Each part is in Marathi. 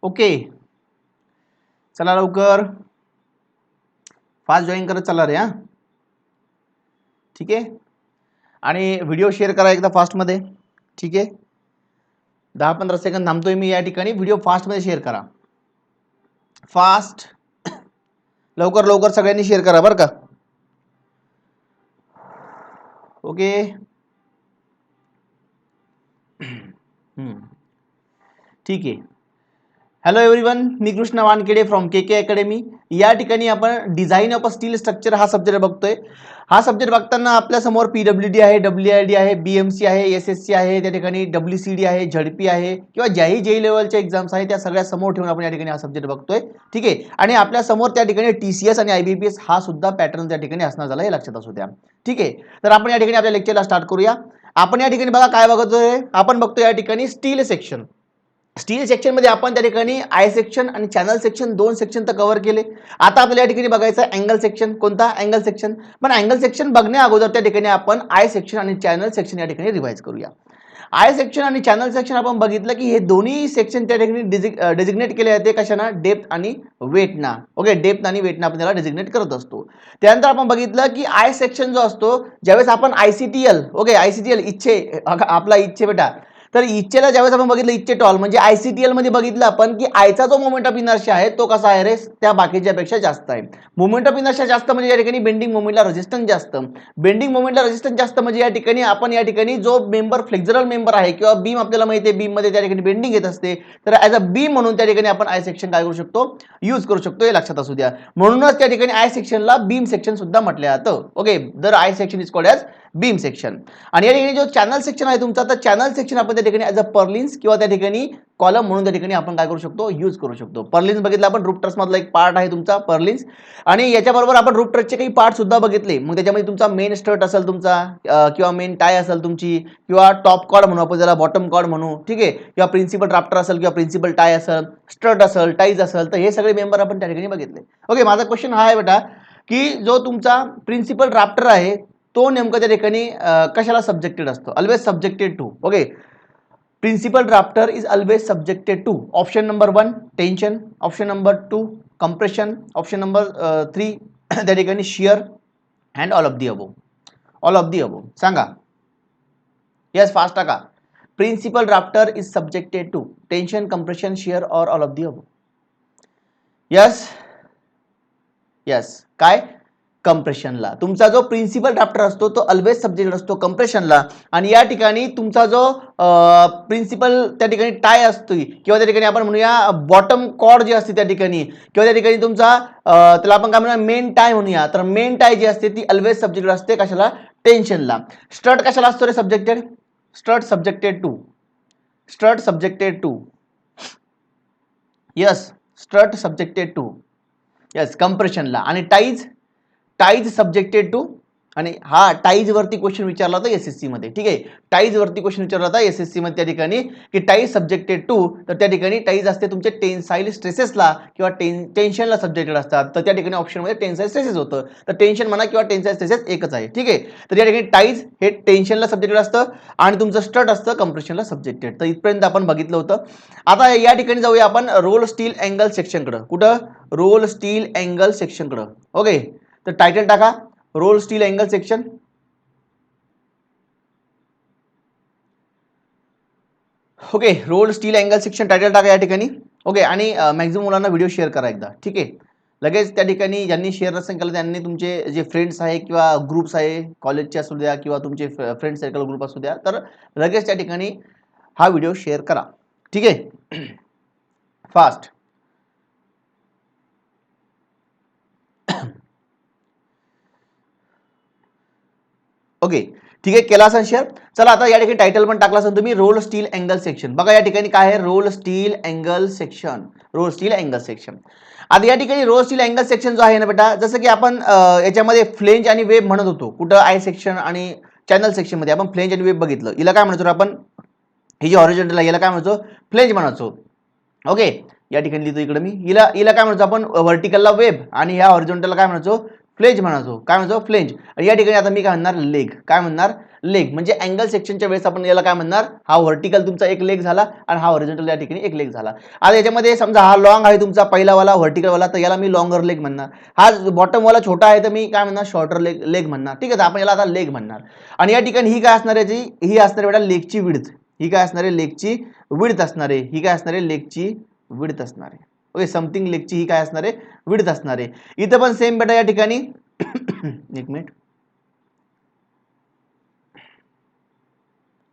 ओके, चला लवकर फास्ट जॉईन करत चला रे. ठीक आहे. आणि व्हिडिओ शेअर करा एकदा फास्टमध्ये. ठीक आहे, 10-15 सेकंद थांबतोय मी या ठिकाणी. व्हिडिओ फास्टमध्ये शेअर करा. फास्ट, लवकर लवकर सगळ्यांनी शेअर करा बरं का. ओके. ठीक आहे. Hello everyone, me Krishna Wankhede from K academy. या ठिकाणी आपण design of a steel structure हा सब्जेक्ट बघतोय. हा सब्जेक्ट बघताना आपल्यासमोर PWD आहे, WID आहे, BMC आहे, SSC आहे, त्या ठिकाणी WCD आहे, झडपी आहे किंवा ज्याही जे लेवलच्या एक्झाम्स आहेत त्या सगळ्या समोर ठेवून आपण या ठिकाणी हा सब्जेक्ट बघतोय. ठीक आहे. आणि आपल्या समोर त्या ठिकाणी TCS आणि IBPS हा सुद्धा पॅटर्न त्या ठिकाणी असणार झाला, हे लक्षात असू द्या. ठीक आहे. तर आपण या ठिकाणी आपल्या लेक्चरला स्टार्ट करूया. आपण या ठिकाणी बघा काय बघतोय. आपण बघतो या ठिकाणी स्टील सेक्शन. स्टील सेक्शन मध्ये आपण त्या ठिकाणी आय सेक्शन आणि चॅनल सेक्शन दोन सेक्शन तर कव्हर केले. आता आपल्याला या ठिकाणी बघायचं अँगल सेक्शन. कोणता अँगल सेक्शन? पण अँगल सेक्शन बघण्या अगोदर त्या ठिकाणी आपण आय सेक्शन आणि चॅनल सेक्शन या ठिकाणी रिवाइज करूया. आय सेक्शन आणि चॅनल सेक्शन आपण बघितलं की हे दोन्ही सेक्शन त्या ठिकाणी डेजिग्नेट केले जाते कशाना? डेप्थ आणि वेटना. ओके, डेप्थ आणि वेटना आपण त्याला डेजिग्नेट करत असतो. त्यानंतर आपण बघितलं की आय सेक्शन जो असतो ज्यावेळेस आपण ICTL, ओके ICTL इच्छे, आपला इच्छे बेटा, तर इच्छेला ज्यावेळेस आपण बघितलं इच्छे टॉल म्हणजे ICTL मध्ये बघितलं आपण की आयचा जो मोमेंट ऑफ इनर्शिया आहे तो कसा आहे रे? त्या बाकीच्यापेक्षा जास्त आहे. मोमेंट ऑफ इनर्शिया जास्त म्हणजे या ठिकाणी बेंडिंग मोमेंटला रेजिस्टन्स जास्त. बेंडिंग मोमेंटला रेजिस्टन्स जास्त म्हणजे या ठिकाणी आपण या ठिकाणी जो मेंबर फ्लेक्झरल मेंबर आहे किंवा बीम आपल्याला माहिती आहे बीम मध्ये त्या ठिकाणी बेंडिंग येत असते, तर ऍज अ बीम म्हणून त्या ठिकाणी आपण आय सेक्शन काय करू शकतो? यूज करू शकतो, हे लक्षात असू द्या. म्हणूनच त्या ठिकाणी आय सेक्शनला बीम सेक्शन सुद्धा म्हटलं जातं. ओके, दर I section is called as beam section. आणि या ठिकाणी जो चॅनल सेक्शन आहे तुमचा, तर चॅनल सेक्शन आपण त्या ठिकाणी ॲज अ पर्लिन्स किंवा त्या ठिकाणी कॉलम म्हणून त्या ठिकाणी आपण काय करू शकतो? यूज करू शकतो. पर्लिन्स बघितलं आपण, रूप ट्रस मधला एक पार्ट आहे तुमचा पर्लिन्स. आणि याच्याबरोबर आपण रूप ट्रसचे काही पार्ट सुद्धा बघितले. मग त्याच्यामध्ये तुमचा मेन स्ट्रट असेल तुमचा, किंवा मेन टाय असेल तुमची, किंवा टॉप कॉर्ड म्हणू आपण त्याला, बॉटम कॉर्ड म्हणू. ठीक आहे. किंवा प्रिन्सिपल राफ्टर असेल किंवा प्रिन्सिपल टाय असेल, स्ट्रट असेल, टाईज असेल, तर हे सगळे मेंबर आपण त्या ठिकाणी बघितले. ओके, माझा क्वेश्चन हा आहे बेटा की जो तुमचा प्रिन्सिपल राफ्टर आहे तो नेमका त्या ठिकाणी कशाला सब्जेक्टेड असतो? Always subjected to. Okay, principal rafter is always subjected to option number 1 tension, option number 2 compression, option number 3 त्या ठिकाणी shear, and all of the above. All of the above सांगा. यस, फास्ट टाका. Principal rafter is subjected to tension, compression, shear और all of the above. Yes yes, काय? कंप्रेशनला. तुमचा जो प्रिन्सिपल राफ्टर असतो तो ऑलवेज सब्जेक्ट असतो कंप्रेशनला. आणि या ठिकाणी तुमचा जो प्रिन्सिपल त्या ठिकाणी टाय असतो किंवा त्या ठिकाणी आपण म्हणूया बॉटम कॉर्ड जी असते त्या ठिकाणी, किंवा त्या ठिकाणी तुमचा त्याला आपण काय म्हणूया मेन टाय म्हणूया, तर मेन टाय जी असते ती ऑलवेज सब्जेक्ट असते कशाला? टेन्शनला. स्ट्रट कशाला असतो रे subjected? Strut subjected to, strut subjected to, yes strut subjected to, yes कंप्रेशनला. आणि टाईज, टाईज सब्जेक्टेड टू, आणि हा टाईज वरती क्वेश्चन विचारला होता SSC मध्ये. ठीक आहे, टाईज वरती क्वेश्चन विचारला होता SSC मध्ये त्या ठिकाणी की टाईज सब्जेक्टेड टू, तर त्या ठिकाणी टाईज असते तुमचे टेन्साईल स्ट्रेसेसला किंवा टेन्शनला सब्जेक्टेड असतात. तर त्या ठिकाणी ऑप्शन मध्ये टेन्साईल स्ट्रेसेस होतं, तर टेन्शन म्हणा किंवा टेन्साईल स्ट्रेसेस एकच आहे. ठीक आहे, तर या ठिकाणी टाईज हे टेन्शनला सब्जेक्टेड असतं आणि तुमचं स्ट्रट असतं कंप्रेशनला सब्जेक्टेड. तर इथपर्यंत आपण बघितलं होतं. आता या ठिकाणी जाऊया आपण रोल स्टील अँगल सेक्शनकडे. कुठं? रोल स्टील अँगल सेक्शनकडे. ओके, तर टायटल टाका roll steel angle section. Okay, roll steel angle section title टाका या ठिकाणी. ओके, आणि मॅक्झिमम मुलांना व्हिडिओ शेअर करा एकदा. ठीक आहे, लगेच त्या ठिकाणी ज्यांनी शेअर नसेल केलं त्यांनी तुमचे जे फ्रेंड्स आहे किंवा ग्रुप्स आहे कॉलेजचे असू द्या किंवा तुमचे फ्रेंड सर्कल ग्रुप असू द्या, तर लगेच त्या ठिकाणी हा व्हिडिओ शेअर करा. ठीक आहे, फास्ट. ओके, ठीक आहे, केला असेल शेअर. चला आता या ठिकाणी टायटल पण टाकला असेल तुम्ही, रोल स्टील अँगल सेक्शन. बघा या ठिकाणी काय आहे? Role steel angle section, role steel angle section. आता या ठिकाणी रोल स्टील अँगल सेक्शन जो आहे ना बेटा, जसं की आपण याच्यामध्ये फ्लेंज आणि वेब म्हणत होतो. कुठं? आय सेक्शन आणि चॅनल सेक्शन मध्ये आपण फ्लेंज आणि वेब बघितलं. हिला काय म्हणतो आपण? ही जी हॉरिझॉन्टल आहे याला काय म्हणतो? फ्लेंज म्हणायचो. ओके, या ठिकाणी लिहितो इकडे मी. हिला काय म्हणतो आपण? व्हर्टिकलला वेब आणि ह्या हॉरिझॉन्टलला काय म्हणायचो? फ्लेंज म्हणायचो, काय म्हणायचो फ्लेंज. आणि या ठिकाणी आता मी काय म्हणणार लेग, काय म्हणणार लेग. म्हणजे अँगल सेक्शनच्या वेळेस आपण याला काय म्हणणार, हा व्हर्टिकल तुमचा एक लेग झाला आणि हा हॉरिझॉन्टल या ठिकाणी एक लेग झाला. आता याच्यामध्ये समजा हा लॉंग आहे तुमचा पहिला वाला व्हर्टिकल वाला, तर याला मी लॉंगर लेग म्हणणार. हा बॉटम वाला छोटा आहे तर मी काय म्हणणार शॉर्टर लेग म्हणणार. ठीक आहे, तर आपण याला आता लेग म्हणणार. आणि या ठिकाणी ही काय असणार आहे, ही असणार बेटा लेगची विड्थ. ही काय असणार आहे लेगची विड्थ असणार आहे. ही काय असणार आहे लेगची विड्थ असणार आहे. ओके, समथिंग लेगची ही काय असणार आहे विड्थ असणार आहे. इथं पण सेम बेटा या ठिकाणी एक मिनिट,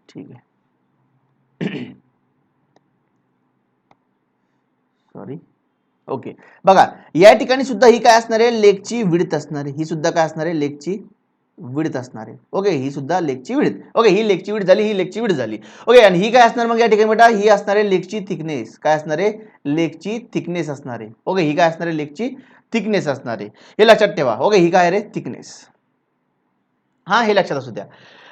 ठीक आहे सॉरी, ओके. बघा या ठिकाणी सुद्धा ही काय असणार आहे लेगची विड्थ असणार आहे. ही सुद्धा काय असणार आहे लेगची विड्थ असणार आहे. ओके, ही सुद्धा लेगची विड्थ. ओके, ही लेगची विड्थ झाली, ही लेगची विड्थ झाली. ओके, आणि ही काय असणार मग या ठिकाणी बेटा, ही असणार आहे लेगची थिकनेस. काय असणार आहे लेगची थिकनेस असणार आहे. ओके, ही काय असणार आहे लेगची थिकनेस असणार आहे. हे लक्षात ठेवा. ओके, ही काय रे थिकनेस. हा, हे लक्षात असू द्या.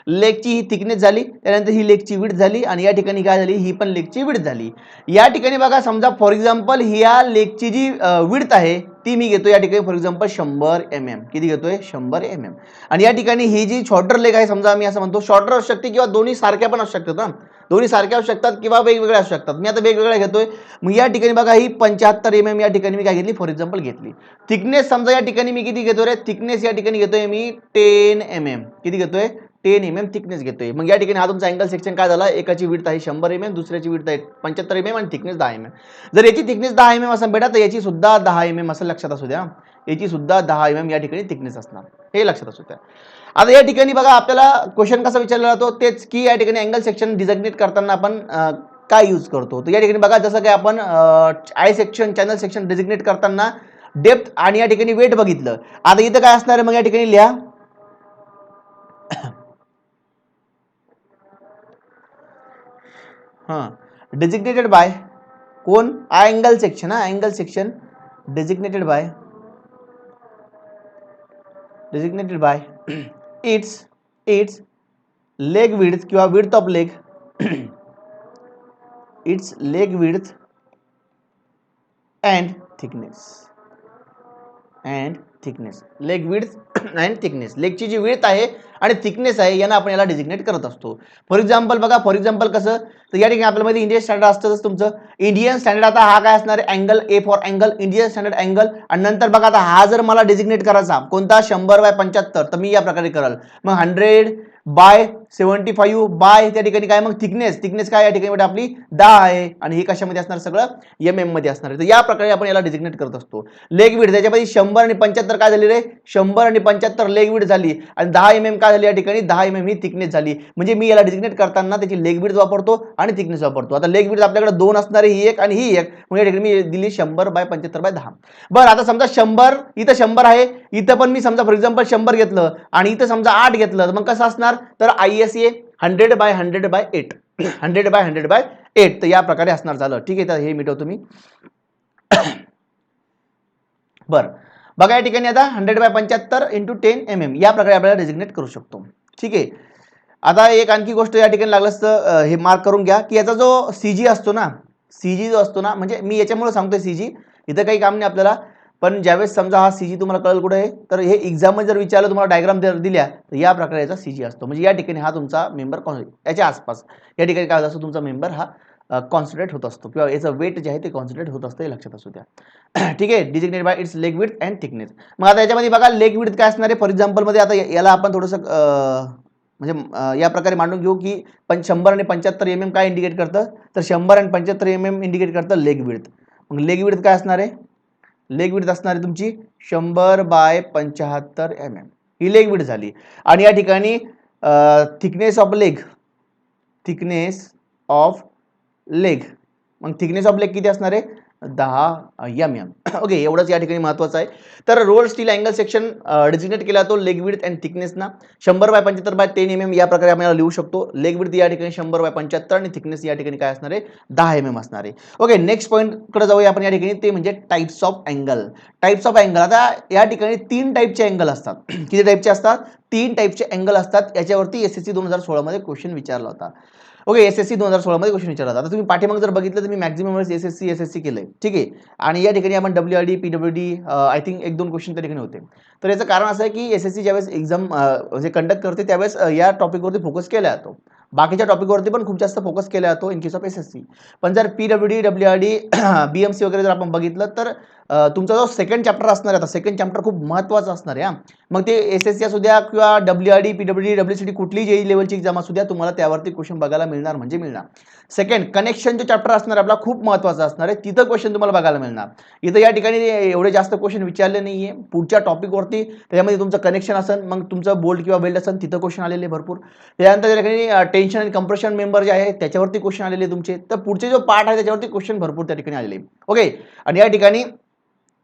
लेगची ही थिकनेस झाली, त्यानंतर ही लेगची विड्थ झाली आणि या ठिकाणी काय झाली ही पण लेगची विड्थ झाली. या ठिकाणी बघा समजा फॉर एक्झाम्पल या लेगची जी विड्थ आहे ती मी घेतो या ठिकाणी फॉर एक्झाम्पल 100 mm. किती घेतोय 100 mm. आणि या ठिकाणी ही जी शॉर्टर लेग आहे समजा मी असं म्हणतो शॉर्टर असू शकते किंवा दोन्ही सारख्या पण असू शकतात. हा, दोन्ही सारख्या असू शकतात किंवा वेगवेगळ्या असू शकतात. मी आता वेगवेगळ्या घेतोय. मग या ठिकाणी बघा ही 75 mm या ठिकाणी मी काय घेतली फॉर एक्झाम्पल घेतली. थिकनेस समजा या ठिकाणी मी किती घेतोय रे, थिकनेस या ठिकाणी घेतोय मी 10 mm. किती घेतोय 10 mm थिकनेस घेतोय. मग या ठिकाणी हा तुमचा अँगल सेक्शन काय झाला, एकाची विड्थ आहे 100 mm, दुसऱ्याची विड्थ आहे 75 mm आणि थिकनेस 10 mm. जर याची थिकनेस 10 mm असेल बेटा तर याची सुद्धा 10 mm असं लक्षात असू द्या. याची सुद्धा 10 mm या ठिकाणी थिकनेस असणार, हे लक्षात असू द्या. आता या ठिकाणी बघा आपल्याला क्वेश्चन कसा विचारला जातो तेच की या ठिकाणी अँगल सेक्शन डिझाइनेट करताना आपण काय यूज करतो. तर या ठिकाणी बघा जसं की आपण आय सेक्शन चॅनल सेक्शन डिझिग्नेट करताना डेप्थ आणि या ठिकाणी वेट बघितलं. आता इथं काय असणार आहे मग या ठिकाणी लिहा डेजिग्नेटेड बाय कोण अँगल सेक्शन. हा, angle section designated by its leg width किंवा width of leg its leg width and thickness leg width and thickness. लेगची जी विड्थ आहे आणि थिकनेस आहे यांना आपण याला डिजिग्नेट करत असतो. फॉर एक्झाम्पल बघा, फॉर एक्झाम्पल कसं, तर या ठिकाणी आपल्यामध्ये इंडियन स्टँडर्ड असतंच तुमचं. इंडियन स्टँडर्ड आता हा काय असणार आहे angle, A for angle, Indian standard angle. आणि नंतर बघा आता हा जर मला डिजिग्नेट करायचा कोणता 100/75 तर मी या प्रकारे कराल. मग 100/75 बाय त्या ठिकाणी काय मग थिकनेस काय या ठिकाणी आपली 10 आहे आणि हे कशामध्ये असणार सगळं MM मध्ये असणार आहे. तर या प्रकारे आपण याला डिजिग्नेट करत असतो. लेग विड्थ त्याच्यामध्ये 100 आणि 75 काय झाली रे, 100 आणि 75 लेग विड्थ झाली आणि 10 mm काय झाली या ठिकाणी 10 mm ही थिकनेस झाली. म्हणजे मी याला डिजिग्नेट करताना त्याची लेग विड्थ वापरतो आणि थिकनेस वापरतो. आता लेग विड्थ आपल्याकडे दोन असणार आहे, ही एक आणि ही एक. मग या ठिकाणी मी दिली 100/75/10. बरं, आता समजा 100 इथं 100 आहे, इथं पण मी समजा फॉर एक्झाम्पल 100 घेतलं आणि इथं समजा 8 घेतलं, मग कसं असणार तर ISA 100/100/8 100/100/8. तर या प्रकारे असणार झालं. ठीक आहे, तर हे मिटवतो मी. बरं बघा या ठिकाणी आता 100/75 × 10 mm या प्रकारे आपल्याला डिजिग्नेट करू शकतो. ठीक आहे, आता एक आणखी गोष्ट या ठिकाणी लागलंच तर हे मार्क करून घ्या की याचा जो CG असतो ना, CG जो असतो ना, म्हणजे मी याच्यामुळे सांगतोय CG इथं काही काम नाही आपल्याला, पण ज्यावेळेस समजा हा CG तुम्हाला कळेल कुठे आहे तर हे एक्झाम जर विचारलं तुम्हाला डायग्राम दिल्या तर या प्रकारे याचा CG असतो. म्हणजे या ठिकाणी हा तुमचा मेंबर याच्या आसपास या ठिकाणी काय असतो तुमचा मेंबर हा कॉन्सन्ट्रेट होत असतो किंवा याचं वेट जे आहे ते कॉन्सन्ट्रेट होत असतं, हे लक्षात असू द्या. ठीक आहे, designated bye its leg width and thickness. मग आता याच्यामध्ये बघा लेग विड्थ काय असणार आहे फॉर एक्झाम्पल मध्ये, आता याला आपण थोडंसं म्हणजे या प्रकारे मांडून घेऊ की 100 आणि 75 mm काय इंडिकेट करतं तर 100 आणि 75 mm इंडिकेट करतं लेग विड्थ. मग लेग विड्थ काय असणार आहे, लेग विड्थ असणार आहे तुमची 100/75 mm ही लेग विड्थ झाली. आणि या ठिकाणी थिकनेस ऑफ लेग मग थिकनेस ऑफ लेग किती असणार आहे 10 mm. ओके, एवढंच या ठिकाणी महत्वाचं आहे. तर role steel angle section designate केला तो लेग विड्थ अँड थिकनेस ना 100/75/10 mm या प्रकारे आपण लिहू शकतो. लेग विड्थ या ठिकाणी 100/75 आणि थिकनेस या ठिकाणी काय असणार आहे 10 mm असणार आहे. ओके, नेक्स्ट पॉईंट कडे जाऊया आपण या ठिकाणी, ते म्हणजे टाइप्स ऑफ अँगल. आता या ठिकाणी 3 टाइपचे अँगल असतात. किती टाइपचे असतात 3 टाइपचे अँगल असतात. याच्यावरती SSC 2016 मध्ये क्वेश्चन विचारला होता. ओके, SSC 2016 मध्ये क्वेश्चन विचारला होता. आता तुम्ही पाठीमागे जर बघितलं तर मी मॅक्झिमम वेळेस SSC केलंय, ठीक आहे. आणि या ठिकाणी आपण WRD PWD I think 1-2 question त्या ठिकाणी होते. तर याचं कारण असं आहे की SSC ज्यावेळेस एक्झाम जे कंडक्ट करते त्यावेळेस या टॉपिकवरती फोकस केला जातो. बाकीच्या टॉपिकवरती पण खूप जास्त फोकस केला जातो इन केस ऑफ SSC. पण जर PWD WRD BMC वगैरे जर आपण बघितलं तर तुमचा जो सेकंड चॅप्टर असणार आहे, आता सेकंड चॅप्टर खूप महत्त्वाचं असणार आहे. मग ते SSC असू द्या किंवा WRD PWD WCD कुठली JEE लेवलची एक्झाम असू द्या, तुम्हाला त्यावरती क्वेश्चन बघायला मिळणार म्हणजे मिळणार. सेकंड कनेक्शन जो चॅप्टर असणार आपला खूप महत्त्वाचा असणार आहे, तिथं क्वेश्चन तुम्हाला बघायला मिळणार. इथं या ठिकाणी एवढे जास्त क्वेश्चन विचारले नाहीये. पुढच्या टॉपिकवरती त्याच्यामध्ये तुमचं कनेक्शन असेल, मग तुमचं बोल्ट किंवा वेल्ड असेल, तिथं क्वेश्चन आलेले भरपूर. त्यानंतर त्या ठिकाणी टेन्शन आणि कंप्रेशन मेंबर जे आहे त्याच्यावरती क्वेश्चन आलेले तुमचे. तर पुढचे जो पार्ट आहे त्याच्यावरती क्वेश्चन भरपूर त्या ठिकाणी आलेले. ओके, आणि या ठिकाणी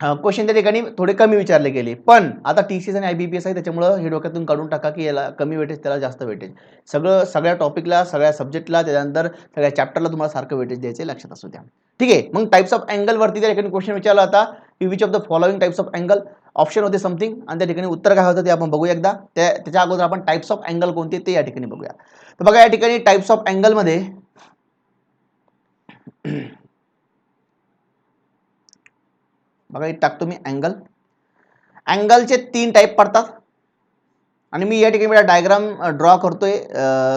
क्वेश्चन त्या ठिकाणी थोडे कमी विचारले गेले. पण आता TCS आणि IBPS आहे त्याच्यामुळं हे डोक्यातून काढून टाका की याला कमी वेटेज त्याला जास्त वेटेज. सगळ्या टॉपिकला, सगळ्या सब्जेक्टला, त्यानंतर सगळ्या चॅप्टरला तुम्हाला सारखं वेटेज द्यायचे, लक्षात असू द्या. ठीक आहे. मग टाइप्स ऑफ अँगल वरती त्या ठिकाणी क्वेश्चन विचारला होता की which of the following types of angle, option होते समथिंग आणि त्या ठिकाणी उत्तर काय होतं ते आपण बघू एकदा. त्याच्या अगोदर आपण टाइप्स ऑफ अँगल कोणते ते या ठिकाणी बघूया. तर बघा या ठिकाणी टाइप्स ऑफ अँगल मध्ये बघा इथे टाकतो मी अँगल. अँगलचे 3 टाइप पडतात आणि मी या ठिकाणी डायग्राम ड्रॉ करतोय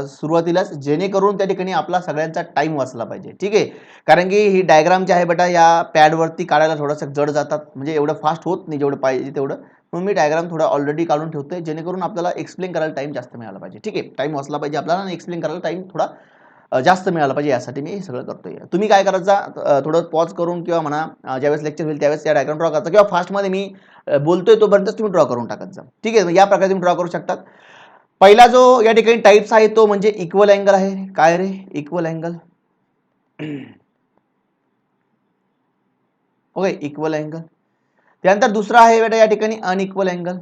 सुरुवातीलाच, जेणेकरून त्या ठिकाणी आपला सगळ्यांचा टाइम वाचला पाहिजे. ठीक आहे, कारण की ही डायग्राम जे आहे बेटा या पॅडवरती काढायला थोडंसं जड जातात, म्हणजे एवढं फास्ट होत नाही जेवढं पाहिजे तेवढं. म्हणून मी डायग्राम थोडा ऑलरेडी काढून ठेवतोय, जेणेकरून आपल्याला एक्सप्लेन करायला टाइम जास्त मिळाला पाहिजे. ठीक आहे, टाइम वाचला पाहिजे आपल्याला आणि एक्सप्लेन करायला टाइम थोडा जास्त मिळाला पाहिजे, यासाठी मी हे सगळं करतोय. तुम्ही काय करायचं, थोडं पॉज करून किंवा म्हणा ज्यावेळेस लेक्चर होईल त्यावेळेस या डायग्राम ड्रॉ करायचा, किंवा फास्टमध्ये मी बोलतोय तोपर्यंत तुम्ही ड्रॉ करून टाकत जा. ठीक आहे, या प्रकारे तुम्ही ड्रॉ करू शकता. पहिला जो या ठिकाणी टाइप्स आहे तो म्हणजे इक्वल अँगल आहे. काय रे, equal angle. Okay, equal angle. त्यानंतर दुसरा आहे बेटा या ठिकाणी अनइक्वल अँगल.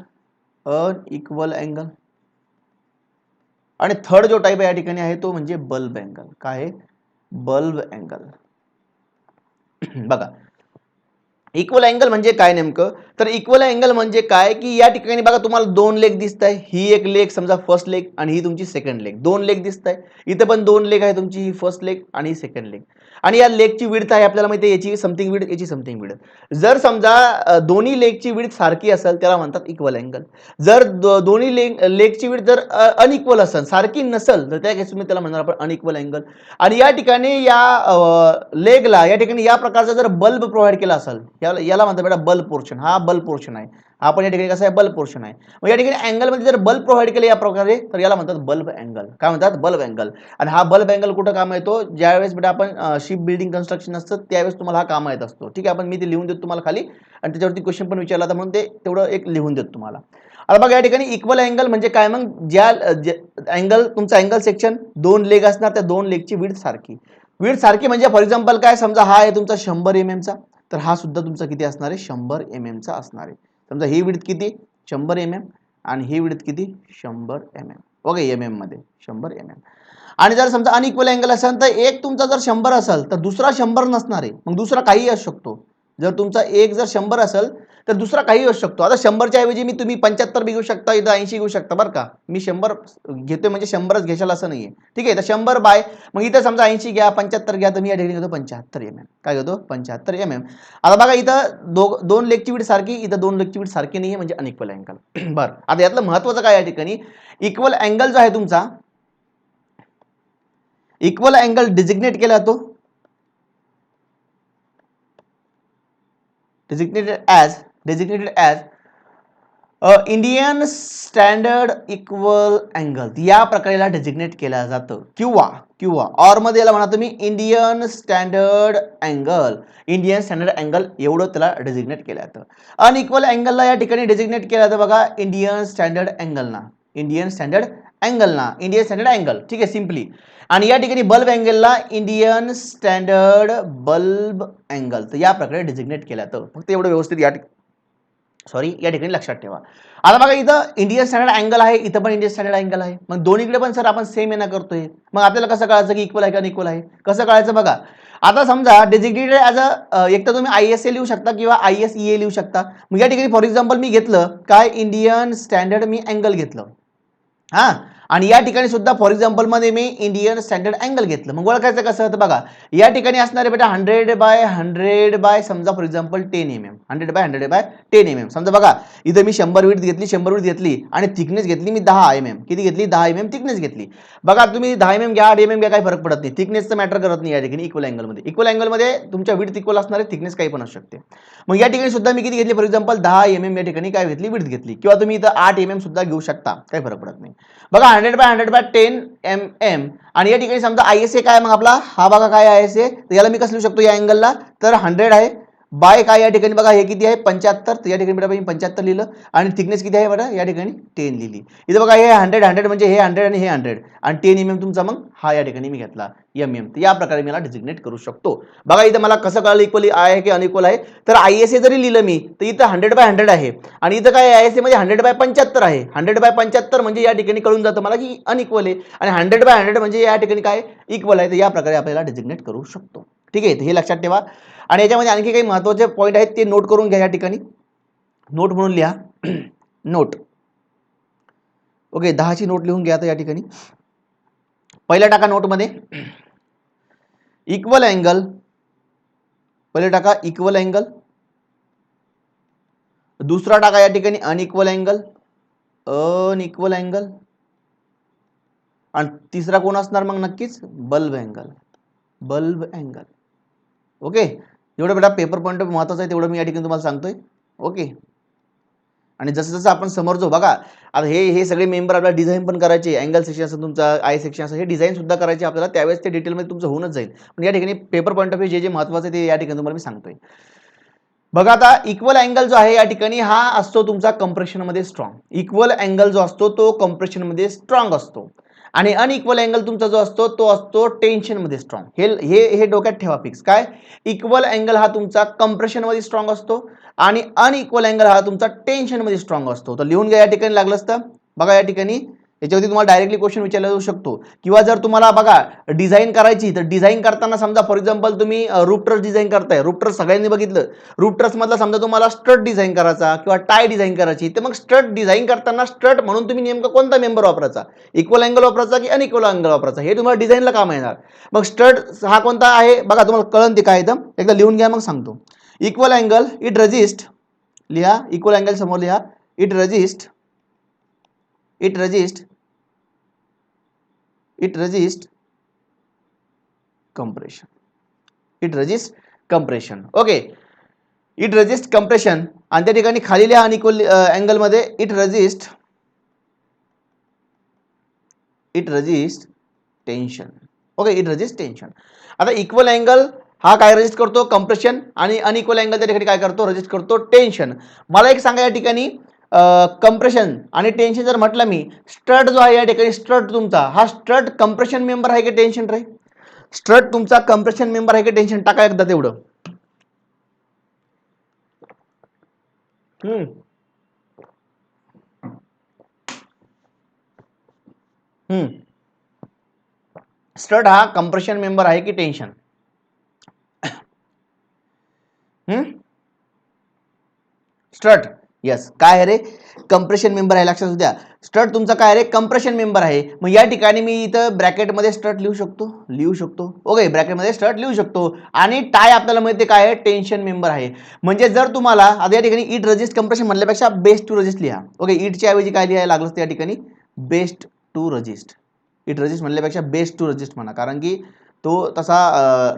Unequal angle. आणि थर्ड जो टाइप या ठिकाणी आहे तो म्हणजे बल्ब अँगल. काय आहे, बल्ब अँगल. बघा इक्वल अँगल म्हणजे काय नेमकं, तर इक्वल अँगल म्हणजे काय की या ठिकाणी बघा तुम्हाला 2 लेग दिसत आहे. ही एक लेग समजा फर्स्ट लेग आणि ही तुमची सेकंड लेग. 2 लेग दिसत आहे. इथं पण 2 लेग आहे तुमची, ही फर्स्ट लेग आणि ही सेकंड लेग. आणि या लेगची विड्थ आहे आपल्याला माहिती आहे, याची समथिंग विड्थ, याची समथिंग विड्थ. जर समजा दोन्ही लेगची विड्थ सारखी असेल त्याला म्हणतात इक्वल अँगल. जर दोन्ही लेगची विड्थ जर अनइक्वल असेल, सारखी नसेल, तर त्या केसमध्ये त्याला म्हणणार आपण अनइक्वल अँगल. आणि या ठिकाणी या लेगला या ठिकाणी या प्रकारचा जर बल्ब प्रोव्हाइड केला असेल, याला म्हणतात बेटा बल्ब पोर्शन. हा बल्ब पोर्शन आहे. हा पण या ठिकाणी कसं आहे, बल्ब पोर्शन आहे. मग या ठिकाणी अँगलमध्ये जर बल्ब प्रोव्हाइड केले या प्रकारे, तर याला म्हणतात बल्ब अँगल. काय म्हणतात, बल्ब अँगल. आणि हा बल्ब अँगल कुठं काम येतो, ज्यावेळेस बेटा आपण शिप बिल्डिंग कन्स्ट्रक्शन असतं त्यावेळेस तुम्हाला हा काम येत असतो. ठीक आहे, आपण मी ते लिहून देतो तुम्हाला खाली, आणि त्याच्यावरती क्वेश्चन पण विचारला तर म्हणून ते तेवढं एक लिहून देतो तुम्हाला. आता बघा या ठिकाणी इक्वल अँगल म्हणजे काय, मग ज्या अँगल तुमचा अँगल सेक्शन 2 लेग असणार, त्या 2 लेगची विड्थ सारखी. विड्थ सारखी म्हणजे फॉर एक्झाम्पल काय, समजा हा आहे तुमचा 100 mm चा, तर हा सुद्धा तुमचा किती असणार आहे, 100 mm चा असणार आहे. समजा ही विड्थ किती, 100 mm, आणि ही विड्थ किती, 100 mm. ओके, mm मध्ये 100 mm. आणि जर समजा अनइक्वल अँगल असेल तर एक तुमचा जर 100 असेल तर दुसरा 100 नसणार आहे, मग दुसरा काही असू शकतो. जर तुमचा एक जर 100 असेल तर दुसरा काही असू शकतो. आता 100च्या ऐवजी मी तुम्ही 75 घेऊ शकता, इथं 80 घेऊ शकता बरं का. मी 100 घेतोय म्हणजे 100च घेशाल असं नाहीये. ठीक आहे, तर 100 बाय, मग इथं समजा 80 घ्या, 75 घ्या, तर मी या ठिकाणी घेतो 75 mm. काय घेतो, 75 mm. आता बघा इथं 2 लेगची विड्थ सारखी, इथं 2 लेगची विड्थ सारखी नाहीये, म्हणजे अनइक्वल अँगल. बरं, आता यातलं महत्वाचं काय या ठिकाणी, इक्वल अँगल जो आहे तुमचा, इक्वल अँगल डिजिग्नेट केला जातो, designated as Indian standard equal angle. या प्रकारेला डेजिग्नेट केलं जातं, किंवा ऑर मध्ये याला म्हणा तुम्ही Indian standard angle. Indian standard angle एवढं त्याला डेजिग्नेट केलं जातं. अनइक्वल अँगलला या ठिकाणी डेजिग्नेट केलं जातं बघा इंडियन स्टँडर्ड अँगलना, इंडियन स्टँडर्ड अँगल. ठीक आहे, सिम्पली. आणि या ठिकाणी बल्ब अँगलला इंडियन स्टँडर्ड बल्ब अँगल. तर या प्रकारे डेजिग्नेट केलं जातं. फक्त एवढं व्यवस्थित या ठिकाणी लक्षात ठेवा. आता बघा इथं इंडियन स्टँडर्ड अँगल आहे, इथं पण इंडियन स्टँडर्ड अँगल आहे. मग दोन्हीकडे पण सर आपण सेम येणं करतोय, मग आपल्याला कसं कळायचं की इक्वल आहे का अनइक्वल आहे, कसं कळायचं बघा. आता समजा डेजिग्नेटेड ॲज एक तर तुम्ही ISA लिहू शकता किंवा ISEA लिहू शकता. मग या ठिकाणी फॉर एक्झाम्पल मी घेतलं काय, इंडियन स्टँडर्ड मी अँगल घेतलं. हा, आणि या ठिकाणी सुद्धा फॉर एक्झाम्पल मध्ये मी इंडियन स्टँडर्ड अँगल घेतलं. मग ओळखायचं कसं तर बघा, या ठिकाणी असणारे बेटा 100 बाय समजा for example 10 mm, 100 by 10 mm. समजा बघा इथं मी 100 विड्थ घेतली, 100 विड्थ घेतली आणि थिकनेस घेतली मी 10 mm. किती घेतली? 10 mm थिकनेस घेतली. बघा तुम्ही 10 mm घ्या, 8 mm घ्या, काही फरक पडत नाही. थिकनेसचं मॅटर करत नाही या ठिकाणी. इक्वल अँगलमध्ये, इक्वल अँगलमध्ये तुमच्या विड्थ इक्वल असणारे, थिकनेस काही पण असू शकते. मग या ठिकाणी सुद्धा मी किती घेतली? फॉर एक्झाम्पल 10 mm या ठिकाणी काय घेतली? विड्थ घेतली. किंवा तुम्ही इथं 8 mm सुद्धा घेऊ शकता, काही फरक पडत नाही. बघा 100 बाय 10 mm. आणि या ठिकाणी समजा ISA काय मग आपला, हा बघा काय ISA, तर याला मी कसं लिहू शकतो या अँगलला, तर 100 आहे बाय काय या ठिकाणी बघा हे किती आहे 75, तर या ठिकाणी बेटा मी 75 लिहिलं. आणि थिकनेस किती आहे बेटा या ठिकाणी 10 लिहिली. इथे बघा हे 100 म्हणजे हे 100 आणि हे 100 आणि 10 mm तुमचा मग हा या ठिकाणी मी घेतला mm. तर या प्रकारे मी याला डिजिग्नेट करू शकतो. बघा इथं मला कसं कळलं इक्वली आहे की अनइक्वल आहे, तर ISA जरी लिहिलं मी तर इथं 100 बाय 100 आहे आणि इथं काय ISA मध्ये 100 बाय 75 आहे. 100 बाय 75 म्हणजे या ठिकाणी कळून जातं मला की अनइक्वल आहे आणि 100 बाय 100 म्हणजे या ठिकाणी काय इक्वल आहे. तर या प्रकारे आपल्याला डिजिग्नेट करू शकतो. ठीक आहे, हे लक्षात ठेवा. आणि याच्यामध्ये आणखी काही महत्त्वाचे पॉईंट आहेत ते नोट करून घ्या या ठिकाणी, नोट म्हणून लिहा. नोट. ओके, 10ची नोट लिहून घ्या आता या ठिकाणी. पहिला टाका नोटमध्ये इक्वल अँगल, पहिले टाका इक्वल अँगल. दुसरा टाका या ठिकाणी अनइक्वल अँगल, अनइक्वल अँगल. आणि तिसरा कोण असणार मग नक्कीच bulb angle, bulb angle. Okay, जेवढं बेटा पेपर पॉईंट ऑफ महत्वाचं आहे तेवढं मी या ठिकाणी तुम्हाला सांगतोय. ओके, आणि जसं जसं आपण समोर जाऊ बघा आता हे सगळे मेंबर आपल्याला डिझाईन पण करायचे, अँगल सेक्शन असं तुमचा आय सेक्शन असं हे डिझाईन सुद्धा करायचे आपल्याला, त्यावेळेस ते डिटेलमध्ये तुमचं होऊनच जाईल. पण या ठिकाणी पेपर पॉईंट ऑफ व्ह्यू जे महत्वाचं आहे ते या ठिकाणी तुम्हाला मी सांगतोय. बघा आता इक्वल अँगल जो आहे या ठिकाणी हा असतो तुमचा कम्प्रेशन मध्ये स्ट्रॉंग. इक्वल अँगल जो असतो तो कम्प्रेशन मध्ये स्ट्रॉंग असतो आणि अनइक्वल अँगल तुमचा जो असतो तो असतो टेन्शन मध्ये स्ट्रॉंग. हे हे हे डोक्यात ठेवा फिक्स. काय इक्वल अँगल हा तुमचा कम्प्रेशन मध्ये स्ट्रॉंग असतो आणि अनइक्वल अँगल हा तुमचा टेन्शन मध्ये स्ट्रॉंग असतो. तर लिहून घ्या या ठिकाणी लागलं असतं. बघा या ठिकाणी याच्यावरती तुम्हाला डायरेक्टली क्वेश्चन विचारला जाऊ शकतो. किंवा जर तुम्हाला बघा डिझाईन करायची तर डिझाईन करताना समजा फॉर एक्झाम्पल तुम्ही रूपट्रस डिझाईन करताय, रूपट्रस सगळ्यांनी बघितलं, रूपट्रस मधला समजा तुम्हाला स्ट्रट डिझाईन करायचा किंवा टाय डिझाईन करायची, तर मग स्ट्रट डिझाईन करताना स्ट्रट म्हणून तुम्ही नेमका कोणता मेंबर वापरायचा, इक्वल अँगल वापरायचा की अनइक्वल अँगल वापरायचा, हे तुम्हाला डिझाईनला काम येणार. मग स्ट्रट हा कोणता आहे बघा तुम्हाला कळन ते काय एकदम एकदा लिहून घ्या मग सांगतो. इक्वल अँगल इट रेजिस्ट, लिहा इक्वल अँगल समोर लिहा, it resist, it resist, it resist compression, it resist compression. Okay, it resist compression. आणि त्या ठिकाणी खाली लिहा अनइक्वल अँगल मध्ये it resist, it resist tension. Okay, it resist tension. आता इक्वल अँगल हा काय रेजिस्ट करतो कंप्रेशन आणि अनइक्वल अँगल त्या ठिकाणी काय करतो रेजिस्ट करतो टेन्शन. मला एक सांगा या ठिकाणी कंप्रेशन आणि टेन्शन जर म्हटलं मी, स्ट्रट जो आहे या ठिकाणी स्ट्रट तुमचा हा स्ट्रट कंप्रेशन मेंबर आहे की टेन्शन रे? स्ट्रट तुमचा कंप्रेशन मेंबर आहे की टेन्शन? टाका एकदा तेवढं. स्ट्रट हा कंप्रेशन मेंबर आहे की टेन्शन? Strut, yes. काय रे कंप्रेशन मेंबर आहे, लक्षात द्या. स्ट्रट तुमचा काय रे कंप्रेशन मेंबर आहे. मग या ठिकाणी मी इथं ब्रॅकेटमध्ये स्ट्रट लिहू शकतो, लिहू शकतो. ओके, ब्रॅकेटमध्ये स्ट्रट लिहू शकतो. आणि टाय आपल्याला माहिती काय आहे टेन्शन मेंबर आहे. म्हणजे जर तुम्हाला आता या ठिकाणी इट रेजिस्ट कंप्रेशन म्हणल्यापेक्षा बेस्ट टू रेजिस्ट लिहा. ओके, इटच्या ऐवजी काय लिहायला लागलं असतं या ठिकाणी best to resist. It resist म्हणल्यापेक्षा बेस्ट टू रेजिस्ट म्हणा, कारण की तो तसा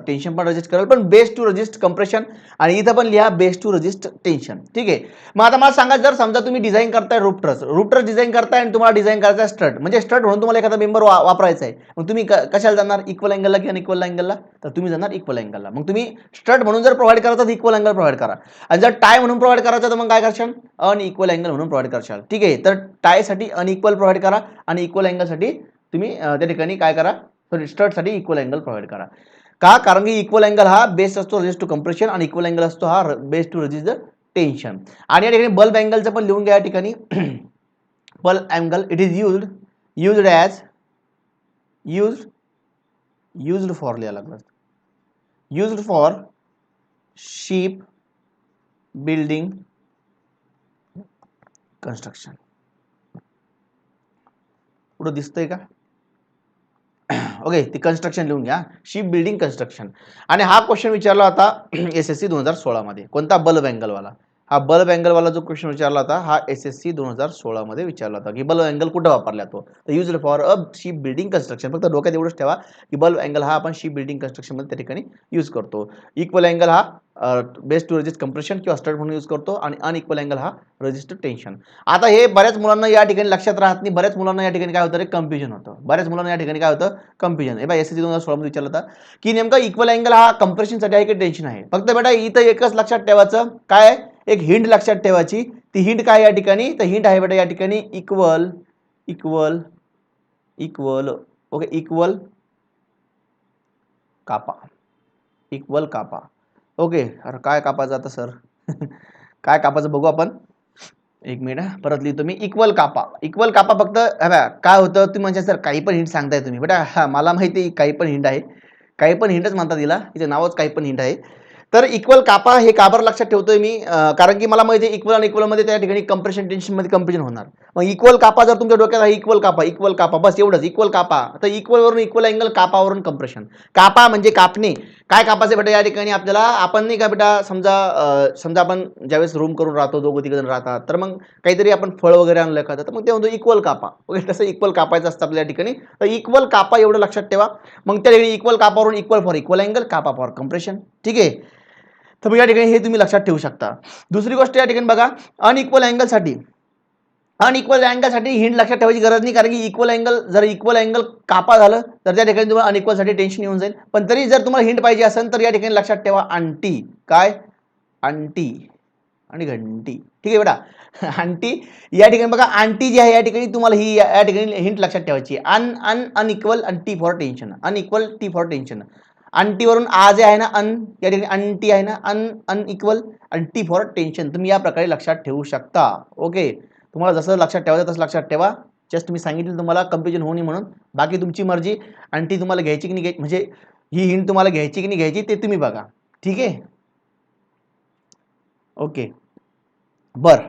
टेन्शन पण रेजिस्ट करेल, पण बेस्ट टू रेजिस्ट कंप्रेशन. आणि इथं पण लिहा बेस्ट टू रेजिस्ट टेन्शन. ठीक आहे. मग आता मला सांगा जर समजा तुम्ही डिझाईन करताय रूपट्रस, रूपट्रस डिझाईन करताय आणि तुम्हाला डिझाईन करायचा आहे स्ट्रट, म्हणजे स्ट्रट म्हणून तुम्हाला एखादा मेंबर वापरायचा आहे, मग तुम्ही कशाला जाणार इक्वल अँगलला की अनइक्वल अँगलला? तर तुम्ही जाणार इक्वल अँगलला. मग तुम्ही स्ट्रट म्हणून जर प्रोव्हाइड करायचा तर इक्वल अँगल प्रोव्हाइड करा, आणि जर टाय म्हणून प्रोव्हाइड करायचा तर मग काय करशाल अनइक्वल अँगल म्हणून प्रोव्हाइड करशाल. ठीक आहे, तर टायसाठी अनइक्वल प्रोव्हाइड करा आणि इक्वल अँगलसाठी तुम्ही त्या ठिकाणी काय करा सॉरी स्ट्रटसाठी इक्वल अँगल प्रोव्हाइड करा. का? कारण की इक्वल अँगल हा बेस्ट असतो रेजिस्ट टू कंप्रेशन आणि इक्वल अँगल असतो हा best to resist the tension. आणि या ठिकाणी बल्ब अँगलचं पण लिहून घ्या या ठिकाणी. Bulb angle it is used as used for लिहायला लागलं, used for ship building construction. पुढे दिसतंय का? ओके, ती कन्स्ट्रक्शन लिहून घ्या, शिप बिल्डिंग कन्स्ट्रक्शन. आणि हा क्वेश्चन विचारला होता SSC 2016 मध्ये. कोणता? बल्ब अँगलवाला. हा बल्ब अँगलवाला जो क्वेश्चन विचारला होता हा SSC 2016 मध्ये विचारला होता की बल्ब अँगल कुठे वापरला तो? तर use for a ship building construction. फक्त डोक्यात एवढंच ठेवा की बल्ब अँगल हा आपण शिप बिल्डिंग कन्स्ट्रक्शन मध्ये त्या ठिकाणी यूज करतो. इक्वल अँगल हा बेस टू रेजिस्ट कम्प्रेशन किंवा स्टड म्हणून यूज करतो आणि अनइक्वल अँगल हा रेजिस्ट टेन्शन. आता हे बऱ्याच मुलांना या ठिकाणी लक्षात राहत नाही, बऱ्याच मुलांना या ठिकाणी काय होतं रे, कन्फ्युजन होतं. बऱ्याच मुलांना या ठिकाणी काय होतं, कन्फ्युजन. हे बघा SSC 2016 मध्ये विचारलं होतं की नेमका इक्वल अँगल हा कम्प्रेशनसाठी आहे की टेन्शन आहे. फक्त बेटा इथं एकच लक्षात ठेवायचं, काय एक हिंट लक्षात ठेवायची. ती हिंट काय या ठिकाणी? तर हिंट आहे बेटा या ठिकाणी equal equal equal okay, equal कापा, इक्वल कापा. ओके, अरे काय कापायचं आता सर? काय कापायचं बघू आपण. एक मिनिट परत लिहितो मी. इक्वल कापा, इक्वल कापा. फक्त काय होतं तुम्ही म्हणजे सर काही पण हिंट सांगताय तुम्ही बेटा. हा मला माहिती आहे काही पण हिंट आहे, काही पण हिंटच म्हणतात तिला, तिचं नावच काही पण हिंट आहे. तर इक्वल कापा हे का बरं लक्षात ठेवतोय मी? कारण की मला माहिती आहे इक्वल आणि इक्वल मध्ये त्या ठिकाणी कम्प्रेशन टेन्शन मध्ये कम्प्रेशन होणार. मग इक्वल कापा जर तुमच्या डोक्यात आहे इक्वल कापा, इक्वल कापा, बस एवढंच. इक्वल कापा तर इक्वल वरून इक्वल अँगल, कापावरून कम्प्रेशन. कापा म्हणजे कापणे. काय कापायचं बेटा या ठिकाणी आपल्याला? आपण नाही का बेटा, समजा आपण ज्यावेळेस रूम करून राहतो, दोघं तिघ जण राहतात, तर मग काहीतरी आपण फळ वगैरे आणलं खातं, तर मग ते म्हणतो इक्वल कापा. ओके, तसं इक्वल कापायचं असतं आपल्या ठिकाणी. तर इक्वल कापा एवढं लक्षात ठेवा. मग त्या ठिकाणी इक्वल कापावरून equal for equal angle, kappa for compression. ठीक आहे, तर या ठिकाणी हे तुम्ही लक्षात ठेवू शकता. दुसरी गोष्ट या ठिकाणी बघा, अनइक्वल अँगलसाठी हिंट लक्षात ठेवायची गरज नाही, कारण की इक्वल अँगल, जर इक्वल अँगल कापा झालं तर त्या ठिकाणी तुम्हाला अनइक्वलसाठी टेन्शन येऊन जाईल. पण तरी जर तुम्हाला हिंट पाहिजे असेल तर या ठिकाणी लक्षात ठेवा अंटी. काय? अंटी आणि घंटी. ठीक आहे बेटा. अंटी या ठिकाणी बघा, अंटी जी आहे या ठिकाणी तुम्हाला ही या ठिकाणी हिंट लक्षात ठेवायची. अनइक्वल आणि T for tension, unequal T for tension. अंटीवरून आ जे आहे ना, अन या ठिकाणी अंटी आहे ना, अनइक्वल आणि टी फॉर टेन्शन. तुम्ही या प्रकारे लक्षात ठेवू शकता. ओके, तुम्हाला जसं लक्षात ठेवायचं तसं लक्षात ठेवा. जस्ट मी सांगितलं तुम्हाला कन्फ्युजन होऊ नये म्हणून. बाकी तुमची मर्जी. अंटी तुम्हाला घ्यायची की नाही घ्यायची, म्हणजे ही हिंट तुम्हाला घ्यायची की नाही घ्यायची ते तुम्ही बघा. ठीक आहे, ओके, बर.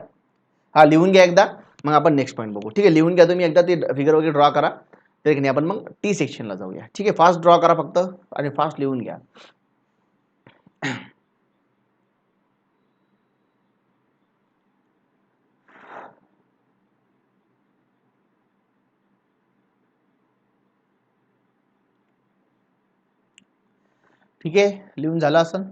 हा लिहून घ्या एकदा, मग आपण नेक्स्ट पॉईंट बघू. ठीक आहे, लिहून घ्या तुम्ही एकदा, ते फिगर वगैरे ड्रॉ करा. तर की नाही आपण मग टी सेक्शनला जाऊया. ठीक आहे, फास्ट ड्रॉ करा फक्त आणि फास्ट लिहून घ्या. ठीक आहे, लिहून झालं असं.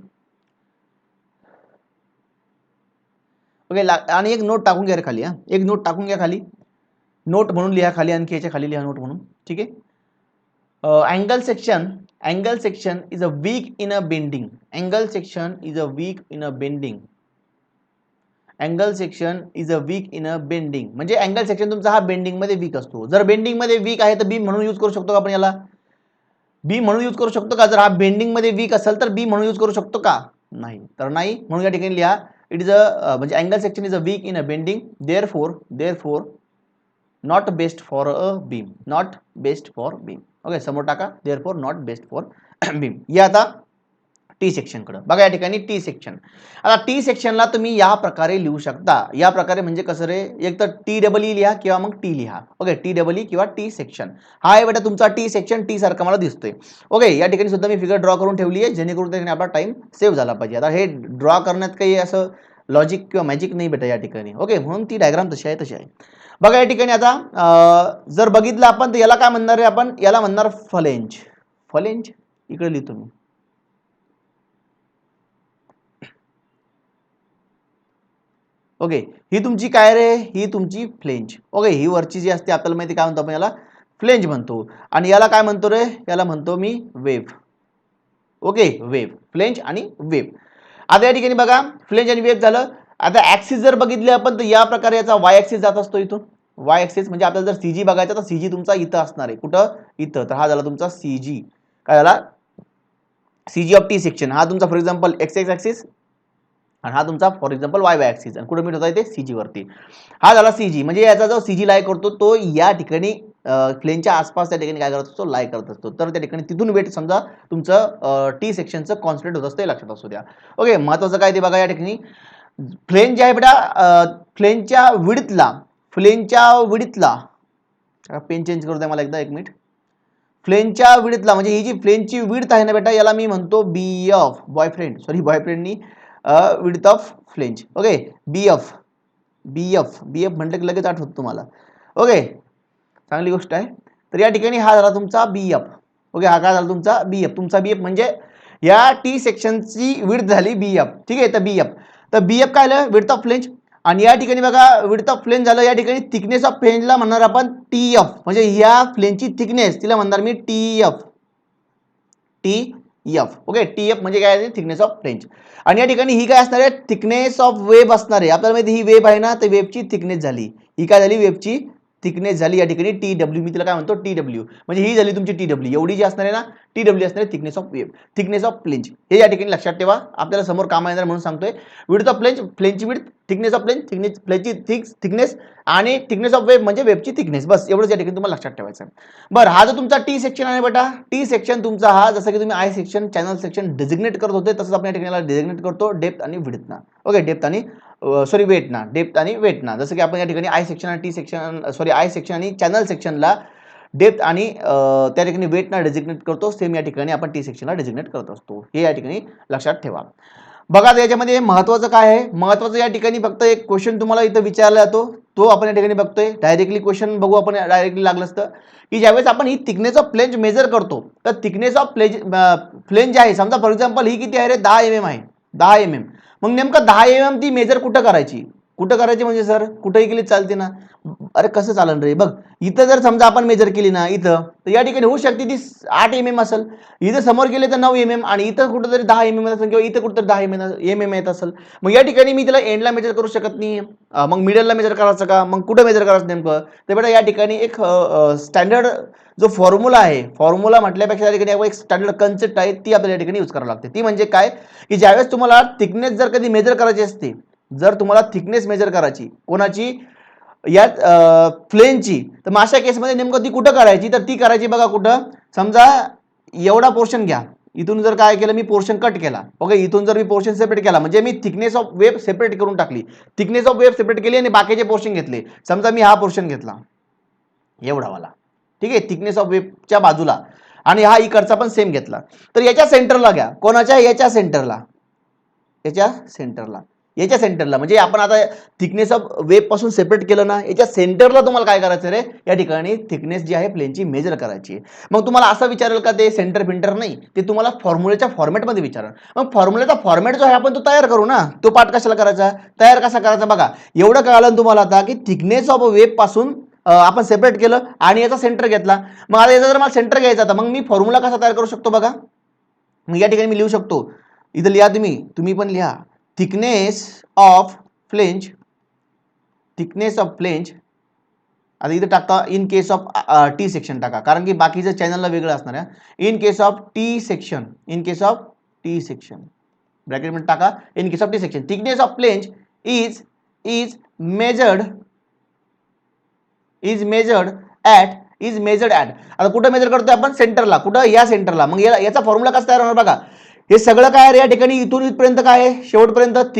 ओके, आणि एक नोट टाकून घ्या रे खाली. हा, एक नोट टाकून घ्या खाली, नोट म्हणून लिहा खाली, आणखी याच्या खाली लिहा नोट म्हणून. ठीक आहे. Angle section is a weak in a bending. Angle section is a weak in a bending. Angle section is a weak in a bending. म्हणजे अँगल सेक्शन तुमचा हा बेंडिंग मध्ये वीक असतो. जर बेंडिंग मध्ये वीक आहे तर बी म्हणून यूज करू शकतो का आपण याला? बी म्हणून यूज करू शकतो का? जर हा बेंडिंग मध्ये वीक असेल तर बी म्हणून यूज करू शकतो का? नाही, तर नाही. म्हणून या ठिकाणी लिहा इट इज अ म्हणजे angle section is a week in a bending, therefore not best for a beam, not best for beam. Okay, समोर टाका therefore not best for beam. या आता टी सेक्शन कडे बघा. या ठिकाणी टी सेक्शन, आता टी सेक्शनला तुम्ही या प्रकारे लिहू शकता. या प्रकारे म्हणजे कसं रे, एक तर टी डबल ई लिहा किंवा मग टी लिहा. ओके, टी डबल ई किंवा टी सेक्शन. हा आहे बेटा तुमचा टी सेक्शन, टी सारखा मला दिसतोय. ओके, या ठिकाणी सुद्धा मी फिगर ड्रॉ करून ठेवली आहे, जेणेकरून त्याने आपला टाइम सेव्ह झाला पाहिजे. आता हे ड्रॉ करण्यात काही असं लॉजिक किंवा मॅजिक नाही बेटा या ठिकाणी. ओके, म्हणून ती डायग्राम तशी आहे तशी आहे. बघा या ठिकाणी आता जर बघितलं आपण तर याला काय म्हणणार आहे आपण? याला म्हणणार फ्लेंज. फ्लेंज इकडे लिहितो मी. ओके, ही तुमची काय रे? ही तुमची फ्लेंज. ओके, ही वरची जी असते आपल्याला माहिती काय म्हणतो आपण याला? फ्लेंज म्हणतो. आणि याला काय म्हणतो रे? याला म्हणतो मी वेव्ह. ओके, वेव्ह, फ्लेंज आणि वेव्ह. आता या ठिकाणी बघा फ्लेंज आणि वेव्ह झालं. आता ऍक्सिस जर बघितले आपण तर या प्रकारे याचा वाय ऍक्सिस जात असतो इथून. वाय ऍक्सिस म्हणजे आपल्याला जर सीजी बघायचा तर सीजी तुमचा इथं असणार आहे. कुठं? इथं. तर हा झाला तुमचा सीजी. काय झाला? CG of T section. हा तुमचा for example x x axis आणि हा तुमचा for example Y Y axis. आणि कुठे मीट होता येते? सीजी वरती. हा झाला सीजी, म्हणजे याचा जो सीजी लाय करतो तो या ठिकाणी फ्लेनच्या आसपास त्या ठिकाणी काय करत असतो? लाय करत असतो. तर त्या ठिकाणी तिथून वेट समजा तुमचं टी सेक्शनचं कॉन्स्टंट होत असतं, लक्षात असू द्या. ओके, महत्वाचं काय ते बघा. या ठिकाणी फ्लेन जे आहे बेटा, फ्लेनच्या विड्थला पेन चेंज करू द्या मला एकदा, एक मिनिट. फ्लेंजच्या विड्थला, म्हणजे ही जी फ्लेंजची विड्थ आहे ना बेटा, याला मी म्हणतो BF, बॉयफ्रेंड, सॉरी बॉयफ्रेंडनी width of flange. Okay, BF BF BF म्हटलं की लगेच आठवत तुम्हाला. ओके, चांगली गोष्ट आहे. तर या ठिकाणी हा झाला तुमचा BF. ओके, हा काय झाला तुमचा BF. तुमचा BF म्हणजे या टी सेक्शनची विड्थ झाली BF. ठीक आहे, तर BF, तर BF काय झालं, विड्थ ऑफ फ्लेंज. आणि या ठिकाणी बघा विड्थ ऑफ फ्लेंज झालं, या ठिकाणी थिकनेस ऑफ फ्लेंजला म्हणणार आपण TF, म्हणजे ह्या फ्लेंजची थिकनेस तिला म्हणणार मी TF. ओके, TF म्हणजे काय आहे, थिकनेस ऑफ फ्लेंज. आणि या ठिकाणी ही काय असणार आहे, थिकनेस ऑफ वेब असणार आहे. आपल्याला माहिती ही वेब आहे ना, तर वेबची थिकनेस झाली, ही काय झाली, वेबची थिकनेस झाली. या ठिकाणी TW, मी तिला काय म्हणतो TW, म्हणजे ही झाली तुमची TW. एवढी जी असणार आहे ना, TW असणार आहे, thickness of web, thickness of flange. हे या ठिकाणी लक्षात ठेवा, आपल्याला समोर कामा येणार म्हणून सांगतोय. विड्थ ऑफ फ्लेंज, फ्लेंजची विड्थ, थिकनेस ऑफ फ्लेंज, फ्लेंजची थिकनेस, आणि थिकनेस ऑफ वेब म्हणजे वेबची थिकनेस. बस एवढंच या ठिकाणी तुम्हाला लक्षात ठेवायचं आहे. बरं, हा जो तुमचा टी सेक्शन आहे बेटा, टी सेक्शन तुमचा हा, जसं की तुम्ही आय सेक्शन, चॅनल सेक्शन डिझिग्नेट करत होते, तसंच आपण या ठिकाणी डिझिग्नेट करतो डेप्थ आणि विड्थ ना. ओके, डेप्थ आणि सॉरी वेट ना, डेप्थ आणि वेट ना. जसं की आपण या ठिकाणी आय सेक्शन आणि T section, sorry I section आणि चॅनल सेक्शनला डेप्थ आणि त्या ठिकाणी वेट ना डिझिग्नेट करतो, सेम या ठिकाणी आपण टी सेक्शनला डिझिग्नेट करत असतो. हे या ठिकाणी लक्षात ठेवा. बघा याच्यामध्ये महत्त्वाचं काय आहे, महत्त्वाचं या ठिकाणी फक्त एक क्वेश्चन तुम्हाला इथं विचारला जातो, तो आपण या ठिकाणी बघतोय. डायरेक्टली क्वेश्चन बघू आपण, डायरेक्टली लागलं असतं की ज्यावेळेस आपण ही थिकनेस ऑफ फ्लेंज मेजर करतो, तर थिकनेस ऑफ फ्लेंज आहे, समजा फॉर एक्झाम्पल ही किती आहे रे, 10 mm आहे, 10 mm. मग नेमकं 10 mm ती मेजर कुठं करायची, म्हणजे सर कुठेही केली चालते ना. अरे कसं चालन रे, बघ इथं जर समजा आपण मेजर केली ना इथं, तर या ठिकाणी होऊ शकते ती 8 mm असेल, इथं समोर गेले तर 9 mm, आणि इथं कुठंतरी 10 mm असेल, किंवा इथं कुठंतरी 10 mm येत असेल. मग या ठिकाणी मी त्याला एंडला मेजर करू शकत नाही, मग मिडलला मेजर करायचं का, मग कुठं मेजर करायचं नेमकं. तर बेटा या ठिकाणी एक स्टँडर्ड जो फॉर्म्युला आहे, फॉर्म्युला म्हटल्यापेक्षा या ठिकाणी एक स्टँडर्ड कन्सेप्ट आहे, ती आपल्याला या ठिकाणी यूज करावी लागते. ती म्हणजे काय, की ज्यावेळेस तुम्हाला थिकनेस जर कधी मेजर करायची असते, जर तुम्हाला थिकनेस मेजर करायची कोणाची, या फ्लेंजची, तर मग अशा केसमध्ये नेमकं ती कुठं करायची, तर ती करायची बघा कुठं, समजा एवढा पोर्शन घ्या, इथून जर काय केलं मी पोर्शन कट केला. ओके, इथून जर मी पोर्शन सेपरेट केला, म्हणजे मी थिकनेस ऑफ वेब सेपरेट करून टाकली, थिकनेस ऑफ वेब सेपरेट केली आणि बाकीचे पोर्शन घेतले. समजा मी हा पोर्शन घेतला एवढा वाला, ठीक आहे, थिकनेस ऑफ वेबच्या बाजूला, आणि हा इकडचा पण सेम घेतला. तर याच्या सेंटरला घ्या, कोणाच्या, याच्या सेंटरला, याच्या सेंटरला म्हणजे आपण आता थिकनेस ऑफ वेब पासून सेपरेट केलं ना, याच्या सेंटरला तुम्हाला काय करायचं रे, या ठिकाणी थिकनेस जी आहे प्लेनची मेजर करायची. मग तुम्हाला असं विचारेल का ते सेंटर फिंटर, नाही, ते तुम्हाला फॉर्म्युलेच्या फॉर्मॅटमध्ये विचारेल. मग फॉर्म्युलेचा फॉर्मॅट जो आहे आपण तो तयार करू ना, तो पार्ट कशाला करायचा, तयार कसा करायचा. बघा एवढं कळालं तुम्हाला आता, की थिकनेस ऑफ वेब पासून आपण सेपरेट केलं आणि याचा सेंटर घेतला. मग आता याचा जर मला सेंटर घ्यायचा तर मग मी फॉर्म्युला कसा तयार करू शकतो बघा. मग या ठिकाणी मी लिहू शकतो, इथं लिहा, तुम्ही पण लिहा, थिकनेस ऑफ फ्लेंज, आता इथं टाका in case of T section टाका, कारण की बाकीचं चॅनलला वेगळं असणार आहे. In case of T section, bracket मध्ये टाका, in case of T section thickness of flange is measured at, आता कुठं मेजर करतोय आपण, सेंटरला, कुठं, या सेंटरला. मग याचा फॉर्म्युला कसा तयार होणार बघा, हे सगळं काय आहे या ठिकाणी, इथून इथपर्यंत काय आहे, शेवटपर्यंत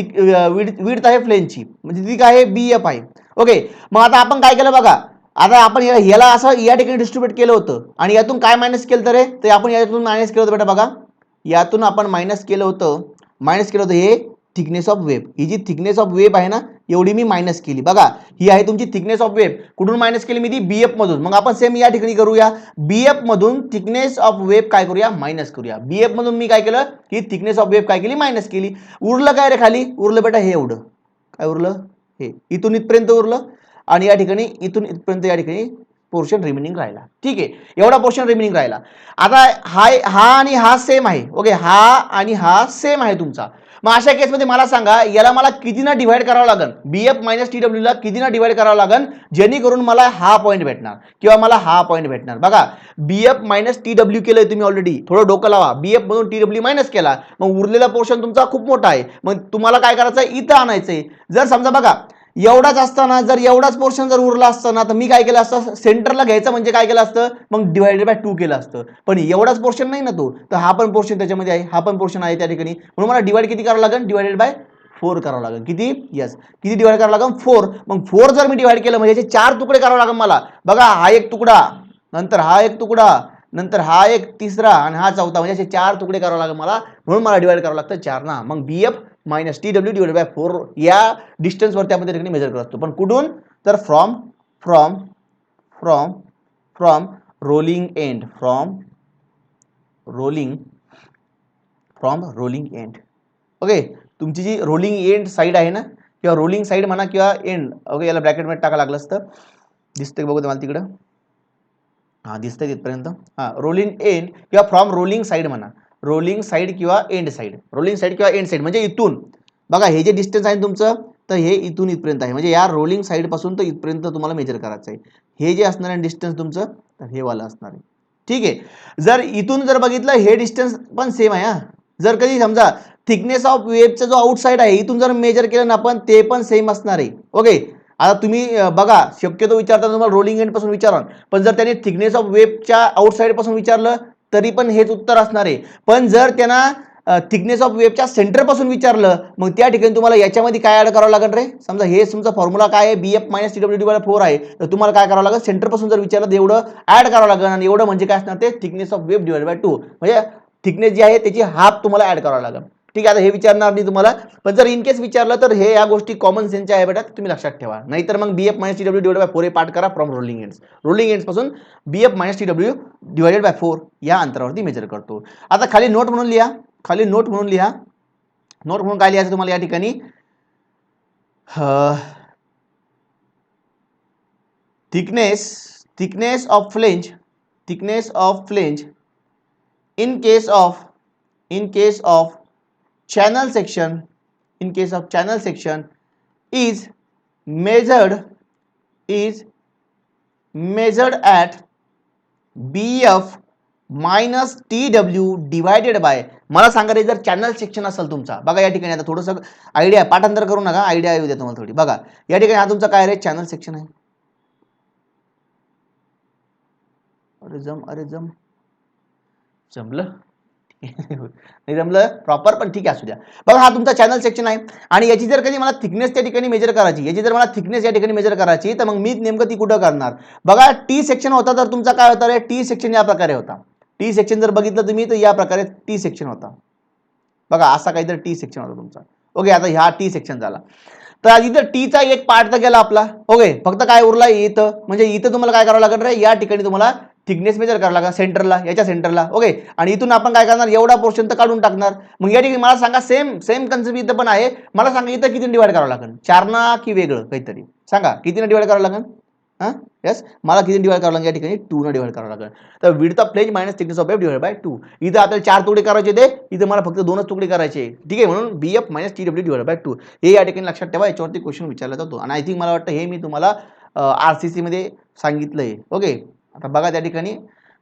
विड्थ आहे फ्लेंजची, म्हणजे ती काय आहे, BF आहे. ओके, मग आता आपण काय केलं बघा, आता आपण याला असं या ठिकाणी डिस्ट्रीब्यूट केलं होतं, आणि यातून काय मायनस केलं तर रे, तर आपण यातून मायनस केलं होतं बेटा, बघा यातून आपण मायनस केलं होतं हे थिकनेस ऑफ वेब, ही जी थिकनेस ऑफ वेब आहे ना, एवढी मी मायनस केली. बघा ही आहे तुमची थिकनेस ऑफ वेब, कुठून मायनस केली मी, ती BF मधून. मग आपण सेम या ठिकाणी करूया, BF मधून थिकनेस ऑफ वेब काय करूया, मायनस करूया. BF मधून मी काय केलं, ही थिकनेस ऑफ वेब काय केली, मायनस केली. उरलं काय रे खाली, उरलं बेटा हे एवढं, काय उरलं, हे इथून इथपर्यंत उरलं, आणि या ठिकाणी इथून इथपर्यंत या ठिकाणी पोर्शन रिमेनिंग राहिला. ठीक आहे, एवढा पोर्शन रिमेनिंग राहिला. आता हा आणि हा सेम आहे. ओके, हा आणि हा सेम आहे तुमचा. मग अशा केसमध्ये मला सांगा, याला मला कितीना डिवाइड करावं लागेल, BF मायनस TW ला कितीना डिवाइड करावं लागेल, जेणेकरून मला हा पॉईंट भेटणार किंवा मला हा पॉईंट भेटणार. बघा BF मायनस TW केलंय तुम्ही ऑलरेडी, थोडं डोकं लावा. BF मधून TW मायनस केला, मग उरलेला पोर्शन तुमचा खूप मोठा आहे. मग तुम्हाला काय करायचं आहे, इथं आणायचंय. जर समजा बघा एवढाच असताना, जर एवढाच पोर्शन जर उरला असताना, तर मी काय केलं असतं, सेंटरला घ्यायचं, म्हणजे काय केलं असतं, मग डिवायडेड बाय 2 केलं असतं. पण एवढाच पोर्शन नाही ना तो, तर हा पण पोर्शन त्याच्यामध्ये आहे, हा पण पोर्शन आहे त्या ठिकाणी, म्हणून मला डिवाइड किती करावं लागेल, डिवायडेड बाय 4 करावं लागेल. किती? यस, किती डिवाइड करावं लागेल? 4. मग 4 जर मी डिवाइड केलं म्हणजे याचे 4 तुकडे करावं लागेल मला. बघा, हा एक तुकडा, नंतर हा एक तुकडा, नंतर हा एक तिसरा आणि हा चौथा, म्हणजे असे 4 तुकडे करावं लागेल मला. म्हणून मला डिवाइड करावं लागतं 4 ना. मग BF minus TW divide by 4 या डिस्टन्सवरती आपण त्या ठिकाणी मेजर करत असतो. पण कुठून? तर from from from from rolling end, from rolling end. Okay, तुमची जी रोलिंग एंड साईड आहे ना, किंवा रोलिंग साईड म्हणा किंवा एंड, ओके, याला ब्रॅकेटमध्ये टाका लागलं असतं. दिसतंय बघू मला तिकडं. हा, दिसतंय तिथपर्यंत. हा, रोलिंग एंड किंवा फ्रॉम रोलिंग साईड म्हणा, रोलिंग साईड किंवा एंड साईड, रोलिंग साईड किंवा एंड साईड म्हणजे इथून. बघा, हे जे डिस्टन्स आहे तुमचं, तर हे इथून इथपर्यंत आहे, म्हणजे या रोलिंग साईड पासून तर इथपर्यंत तुम्हाला मेजर करायचं आहे. हे जे असणार आहे डिस्टन्स तुमचं, तर हे वाला असणार आहे. ठीक आहे. जर इथून जर बघितलं, हे डिस्टन्स पण सेम आहे. हा, जर कधी समजा थिकनेस ऑफ वेबचा जो आउटसाइड आहे इथून जर मेजर केलं ना आपण, ते पण सेम असणार आहे. ओके, आता तुम्ही बघा, शक्यतो विचारताना तुम्हाला रोलिंग एंड पासून विचारा, पण जर त्याने थिकनेस ऑफ वेबच्या आउटसाइड पासून विचारलं तरी पण हेच उत्तर असणार आहे. पण जर त्यांना थिकनेस ऑफ वेबच्या सेंटर पासून विचारलं, मग त्या ठिकाणी तुम्हाला याच्यामध्ये काय ऍड करावं लागेल रे? समजा हे तुमचा फॉर्म्युला काय आहे, BF मायनस TW डिवाइड 4 आहे, तर तुम्हाला काय करावं लागेल? सेंटर पासून जर विचारलं तर एवढं ऍड करावं लागेल, आणि एवढं म्हणजे काय असणार ते? Thickness of web divide by 2, म्हणजे थिकनेस जी आहे त्याची हाफ तुम्हाला ऍड करावं लागेल. ठीक आहे, आता हे विचारणार नाही तुम्हाला, पण जर इन केस विचारलं तर हे या गोष्टी कॉमन सेन्सच्या आहे बेटा, तुम्ही लक्षात ठेवा. नाहीतर मग BF minus TW divide by 4 हे पार्ट करा from rolling ends. Rolling ends पासून BF minus TW divided by 4 या अंतरावरती मेजर करतो. आता खाली नोट म्हणून लिहा, खाली नोट म्हणून लिहा. नोट म्हणून काय लिहायचं तुम्हाला या ठिकाणी? Thickness of flange, thickness of flange in case of channel section, in case of channel section is measured at BF minus TW divided by. मला सांगा रे, जर चॅनल सेक्शन असेल तुमचा, बघा या ठिकाणी आता थोडंसं आयडिया, पाठांतर करू नका, आयडिया येऊ द्या तुम्हाला थोडी. बघा या ठिकाणी हा तुमचा काय रे? चॅनल सेक्शन आहे. अरे जमलं नाही जमलं प्रॉपर, पण ठीक आहे, असू द्या. बघा, हा तुमचा चॅनल सेक्शन आहे, आणि याची जर कधी मला थिकनेस त्या ठिकाणी मेजर करायची, याची जर मला थिकनेस या ठिकाणी मेजर करायची, तर मग मी नेमकं ती कुठं करणार? बघा, टी सेक्शन होता तर तुमचा काय होता रे? टी सेक्शन या प्रकारे होता. टी सेक्शन जर बघितलं तुम्ही तर या प्रकारे टी सेक्शन होता. बघा, असा काहीतरी टी सेक्शन होता तुमचा. ओके, आता ह्या टी सेक्शन झाला, तर इथं टीचा एक पार्ट तर गेला आपला. ओके, फक्त काय उरला इथं, म्हणजे इथं तुम्हाला काय करावं लागेल रे? या ठिकाणी तुम्हाला थिकनेस मेजर करावं लागेल सेंटरला, याच्या सेंटरला. ओके, आणि इथून आपण काय करणार? एवढा पोर्शन तर काढून टाकणार. मग या ठिकाणी मला सांगा, सेम सेम कन्सेप्ट इथं पण आहे. मला सांगा इथं किती डिवाइड करावं लागेल? 4 ना की वेगळं काहीतरी सांगा, किती डिवाइड करावं लागेल? हां, यस, मला किती डिवाइड करावं लागेल? या ठिकाणी 2 न डिवाइड करावं लागेल. तर width of flange minus thickness of web divide by 2. इथं आपल्याला 4 तुकडे करायचे ते, इथं मला फक्त 2च तुकडे करायचे. ठीक आहे, म्हणून BF minus TW divide by 2 हे या ठिकाणी लक्षात ठेवा. याच्यावरती क्वेश्चन विचारला जातो, आणि आय थिंक मला वाटतं हे मी तुम्हाला RCC मध्ये सांगितलंय. ओके, आता बघा त्या ठिकाणी,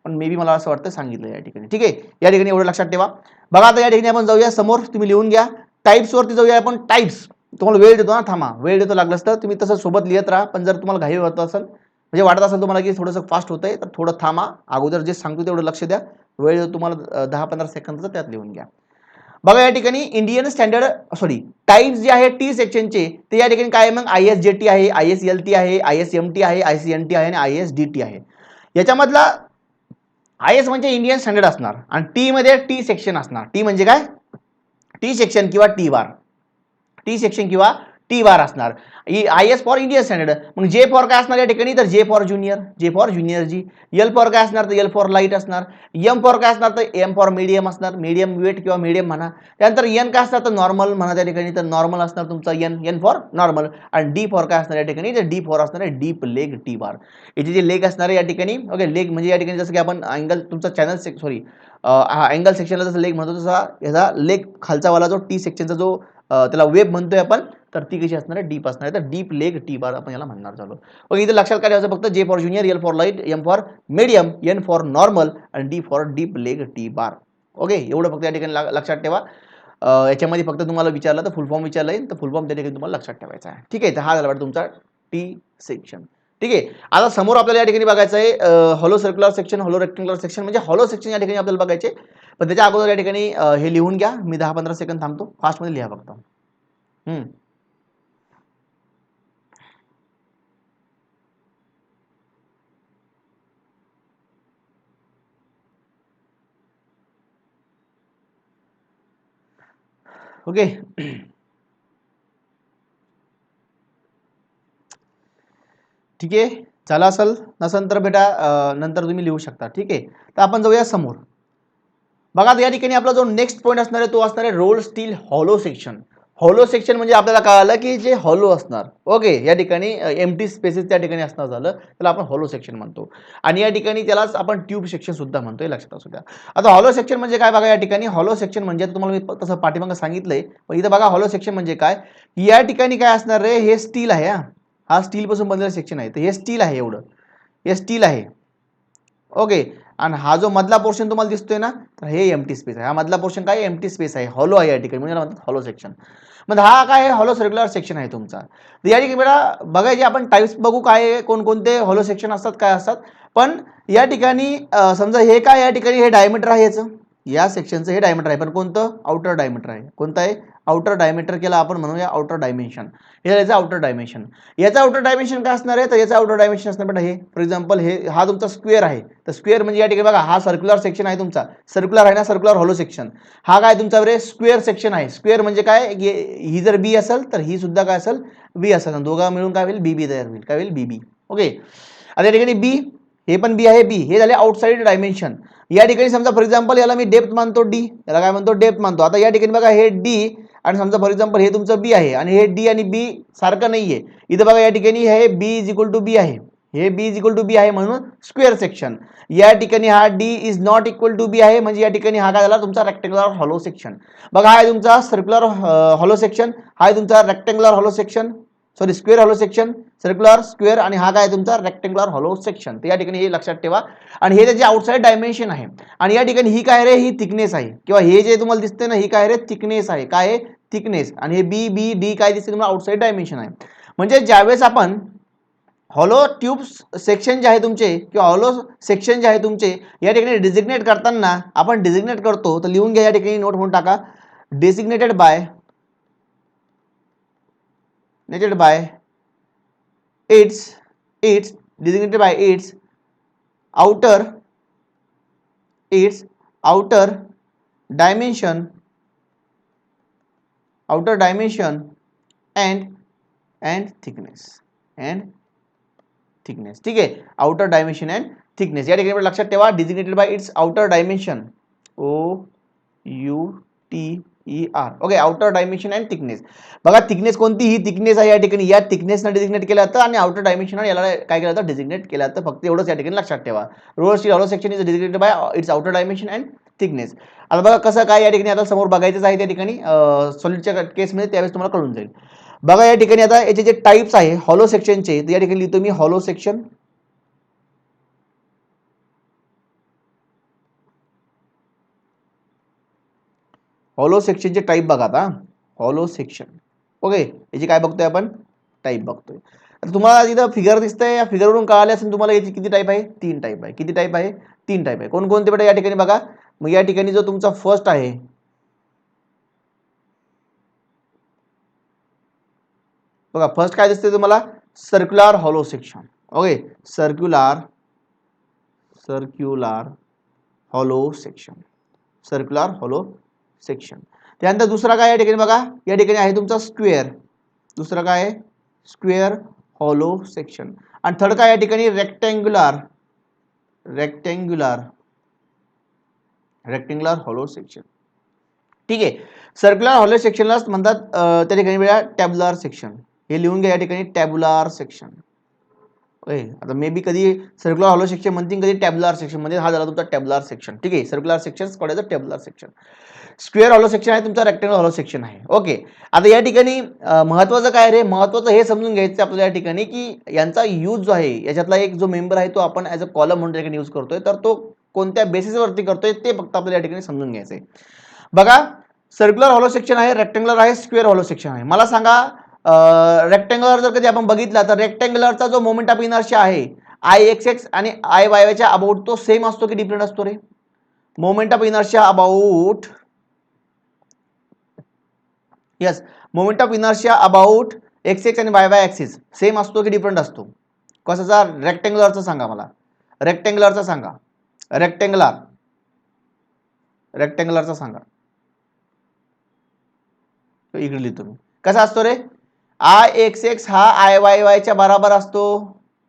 पण मे बी मला असं वाटतं सांगितलं या ठिकाणी. ठीक आहे, या ठिकाणी एवढं लक्षात ठेवा. बघा, आता या ठिकाणी आपण जाऊया समोर, तुम्ही लिहून घ्या. टाइप्स वरती जाऊया आपण. टाइप्स तुम्हाला वेळ देतो ना, थांबा, वेळ देतो, लागलं असतं तुम्ही तसं सोबत लिहित राहा. पण जर तुम्हाला घाई होत असेल, म्हणजे वाटत असेल तुम्हाला की थोडंसं फास्ट होतंय, तर थोडं थांबा. अगोदर जे सांगतो तेवढं लक्ष द्या. वेळ तुम्हाला 10-15 सेकंदचं, त्यात लिहून घ्या. बघा या ठिकाणी इंडियन स्टँडर्ड टाइप्स जे आहे टी सेक्शनचे, ते या ठिकाणी काय? मग ISJT आहे, ISLT आहे, ISMT आहे, ICNT आहे आणि ISDT आहे. याच्यामधला IS म्हणजे इंडियन स्टँडर्ड असणार, आणि टी मध्ये टी सेक्शन असणार. टी म्हणजे काय? टी सेक्शन किंवा टी बार, टी सेक्शन किंवा टी बार असणार. IS for Indian standard. मग जे फॉर काय असणार या ठिकाणी? तर J for junior, J for junior जी. एल फॉर काय असणार? तर एल फॉर लाईट असणार. एम फॉर काय असणार? तर एम फॉर मीडियम असणार, मीडियम वेट किंवा मीडियम म्हणा. त्यानंतर एन काय असणार? तर नॉर्मल म्हणा त्या ठिकाणी, तर नॉर्मल असणार तुमचा एन, एन फॉर नॉर्मल. आणि डी फॉर काय असणार या ठिकाणी? तर डी फॉर असणार आहे डीप लेग टी बार. याचे जे लेग असणार आहे या ठिकाणी, ओके, लेग म्हणजे या ठिकाणी जसं की आपण अँगल तुमचा चॅनल अँगल सेक्शनला जसं लेग म्हणतो, तसा याचा लेग खालचा वाला जो टी सेक्शनचा जो त्याला वेब म्हणतोय आपण, तर ती कशी असणार आहे? डीप असणार आहे. तर डीप लेग टी बार आपण याला म्हणणार झालो. ओके, इथे लक्षात काय ठेवायचं? फक्त J for junior, L for light, M for medium, N for normal आणि D for deep leg T bar. Okay, एवढं फक्त या ठिकाणी लक्षात ठेवा. याच्यामध्ये फक्त तुम्हाला विचारलं तर फुल फॉर्म विचारला येईल, तर फुल फॉर्म त्या ठिकाणी तुम्हाला लक्षात ठेवायचा आहे. ठीक आहे, तर हा झाला वाटतं तुमचा टी सेक्शन. ठीक आहे, आता समोर आपल्याला या ठिकाणी बघायचं आहे hollow circular section, hollow rectangular section. म्हणजे हॉलो सेक्शन या ठिकाणी आपल्याला बघायचे, पण त्याच्या अगोदर या ठिकाणी हे लिहून घ्या. मी 10-15 सेकंद थांबतो, फास्टमध्ये लिहा फक्त. ओके. ठीक आहे, झालं असेल. नसेल तर बेटा नंतर तुम्ही लिहू शकता. ठीक आहे, तर आपण जाऊया समोर. बघा या ठिकाणी आपला जो नेक्स्ट पॉईंट असणार आहे तो असणार आहे role steel hollow section. Hollow section म्हणजे आपल्याला कळालं की जे हॉलो असणार. ओके, या ठिकाणी एम्प्टी स्पेसेस त्या ठिकाणी असणार झालं त्याला आपण हॉलो सेक्शन म्हणतो. आणि या ठिकाणी त्यालाच आपण ट्यूब सेक्शन सुद्धा म्हणतो, हे लक्षात असू द्या. आता हॉलो सेक्शन म्हणजे काय बघा, या ठिकाणी हॉलो सेक्शन म्हणजे तुम्हाला मी तसं पाठीमागं सांगितलंय, पण इथं बघा हॉलो सेक्शन म्हणजे काय. या ठिकाणी काय असणार रे, हे स्टील आहे. हा स्टील पासून बनलेलं सेक्शन आहे, तर हे स्टील आहे, एवढं हे स्टील आहे. ओके, आणि हा जो मधला पोर्शन तुम्हाला दिसतोय ना, तर हे एम्प्टी स्पेस आहे. हा मधला पोर्शन काय एम्प्टी स्पेस आहे, हॉलो आहे या ठिकाणी, म्हणजे म्हणतात हॉलो सेक्शन. मग हा काय आहे, हॉलो सर्क्युलर सेक्शन आहे तुमचा. तर या ठिकाणी बेटा बघायचे आपण टाइप्स बघू काय आहे, कोणकोणते हॉलो सेक्शन असतात, काय असतात. पण या ठिकाणी समजा हे काय, या ठिकाणी हे डायमीटर आहे याचं, या सेक्शनचं हे डायमीटर आहे, पण कोणतं आउटर डायमीटर आहे. कोणतं आहे, आउटर डायमीटर केला आपण म्हणूया आउटर डायमेन्शन. हे याचं आउटर डायमेन्शन. याचा आउटर डायमेन्शन काय असणार आहे, तर याचा आउटर डायमेन्शन असणार बेटा हे. फॉर एक्झाम्पल हे हा तुमचा स्क्वेअर आहे, तर स्क्वेअर म्हणजे या ठिकाणी बघा हा सर्क्युलर सेक्शन आहे तुमचा, सर्क्युलर आहे ना, सर्क्युलर हॉलो सेक्शन. हा काय तुमचा बरे स्क्वेअर सेक्शन आहे. स्क्वेअर म्हणजे काय, ही जर बी असेल तर ही सुद्धा काय असेल, बी असेल, दोघा मिळून काय होईल, बीबी तयार होईल, काय होईल, बीबी. ओके, आता या ठिकाणी बी, हे पण बी आहे, बी हे झाले आउटसाइड डायमेन्शन. या ठिकाणी समजा फॉर एक्झाम्पल याला मी डेप्थ मानतो डी, याला काय म्हणतो, डेप्थ मानतो. आता या ठिकाणी बघा हे डी आणि समजा फॉर एक्झाम्पल हे तुमचं बी आहे, आणि हे डी आणि बी सारखं नाहीये. इथं बघा या ठिकाणी हे B is equal to B आहे, हे B is equal to B आहे म्हणून स्क्वेअर सेक्शन. या ठिकाणी हा D is not equal to B आहे, म्हणजे या ठिकाणी हा काय झाला तुमचा रेक्टेंगुलर हॉलो सेक्शन. बघा हा आहे तुमचा सर्क्युलर हॉलो सेक्शन, हा आहे तुमचा rectangular hollow section, sorry square hollow section, circular square, आणि हा काय तुमचा रेक्टेंगुलर हॉलो सेक्शन. तर या ठिकाणी हे लक्षात ठेवा. आणि हे त्याचे आउटसाइड डायमेन्शन आहे. आणि या ठिकाणी ही काय रे, ही थिकनेस आहे, किंवा हे जे तुम्हाला दिसते ना, ही काय रे, थिकनेस आहे. काय आहे, थिकनेस. आणि हे बी बी डी काय दिसते तुम्हाला, आउटसाइड डायमेन्शन आहे. म्हणजे ज्यावेळेस आपण हॉलो ट्यूब सेक्शन जे आहे तुमचे, किंवा हॉलो सेक्शन जे आहे तुमचे, या ठिकाणी डिझिग्नेट करताना आपण डिझिग्नेट करतो, तर लिहून घ्या या ठिकाणी, नोट म्हणून टाका, designated by its designated by its outer dimension and thickness. ठीक आहे, आउटर डायमेन्शन अँड थिकनेस. या ठिकाणी लक्षात ठेवा, designated by its outer dimension, OUTER. Okay, outer dimension and thickness. बघा थिकनेस कोणती, ही थिकनेस आहे या ठिकाणी, या थिकनेसनं डिझिग्नेट केलं जातं, आणि आउटर डायमेन्शन याला काय केलं जातं, डिझिग्नेट केलं जातं. फक्त एवढंच या ठिकाणी लक्षात ठेवा. Roll steel hollow section is designated by its outer dimension and thickness. आता बघा कसं काय या ठिकाणी आता समोर बघायचंच आहे त्या ठिकाणी सॉलिडच्या केसमध्ये, त्यावेळेस तुम्हाला कळून जाईल. बघा या ठिकाणी आता याचे जे टाइप्स आहे हॉलो सेक्शनचे, तर या ठिकाणी लिहितो मी हॉलो सेक्शन. हॉलो सेक्शनचे टाइप बघा आता, हॉलो सेक्शन. ओके, याची काय बघतोय आपण, टाइप बघतोय. आता तुम्हाला इथं फिगर दिसतंय, या फिगरवरून कळाले असेल तुम्हाला याची किती टाइप आहे, 3 टाइप आहे. किती टाइप आहे, 3 टाइप आहे. कोणकोणते बेटा या ठिकाणी बघा. मग या ठिकाणी जो तुमचा फर्स्ट आहे, बघा फर्स्ट काय दिसतंय तुम्हाला, circular hollow section. Okay, circular hollow section, circular hollow section. त्यानंतर दुसरा काय या ठिकाणी बघा, या ठिकाणी आहे तुमचा स्क्वेअर. दुसरा काय आहे, स्क्वेअर हॉलो सेक्शन. आणि थर्ड काय या ठिकाणी, रेक्टेंग्युलर हॉलो सेक्शन. ठीक आहे, सर्क्युलर हॉलो सेक्शनला म्हणतात त्या ठिकाणी वेळा टॅब्युलर सेक्शन. हे लिहून घ्या या ठिकाणी, टॅब्युलर सेक्शन. आता मे बी कधी सर्क्युलर हॉलो सेक्शन म्हणतील, कधी टॅब्युलर सेक्शन, म्हणजे हा झाला तुमचा टॅब्युलर सेक्शन. ठीक आहे, circular section called tabular section. Square hollow section आहे तुमचा, रेक्टेंगल हॉलो सेक्शन आहे. ओके, आता या ठिकाणी महत्वाचं काय रे, महत्वाचं हे समजून घ्यायचं आपल्याला या ठिकाणी, की यांचा यूज जो आहे, याच्यातला एक जो मेंबर आहे तो आपण ॲज अ कॉलम म्हणून ठिकाणी यूज करतोय, तर तो कोणत्या बेसिसवरती करतोय ते फक्त आपल्याला या ठिकाणी समजून घ्यायचं आहे. बघा, सर्क्युलर हॉलो सेक्शन आहे, रेक्टेंगुलर आहे, स्क्वेअर हॉलो सेक्शन आहे. मला सांगा, रेक्टेंगुलर जर कधी आपण बघितला, तर रेक्टेंगुलरचा जो मोमेंट ऑफ इनर्शिया आहे, IXX आणि IYYच्या अबाउट तो सेम असतो की डिफरंट असतो रे? Moment of inertia about, yes, moment of inertia about X X आणि वाय वाय ॲक्सिस सेम असतो की डिफरंट असतो? कशाचा? रेक्टेंग्युलरचा सांगा मला, रेक्टेंग्युलरचा सांगा, रेक्टेंग्युलरचा सांगा. इकडे लिहितो मी. कसा असतो रे? आय एक्स एक्स हा आय वाय वायच्या बरोबर असतो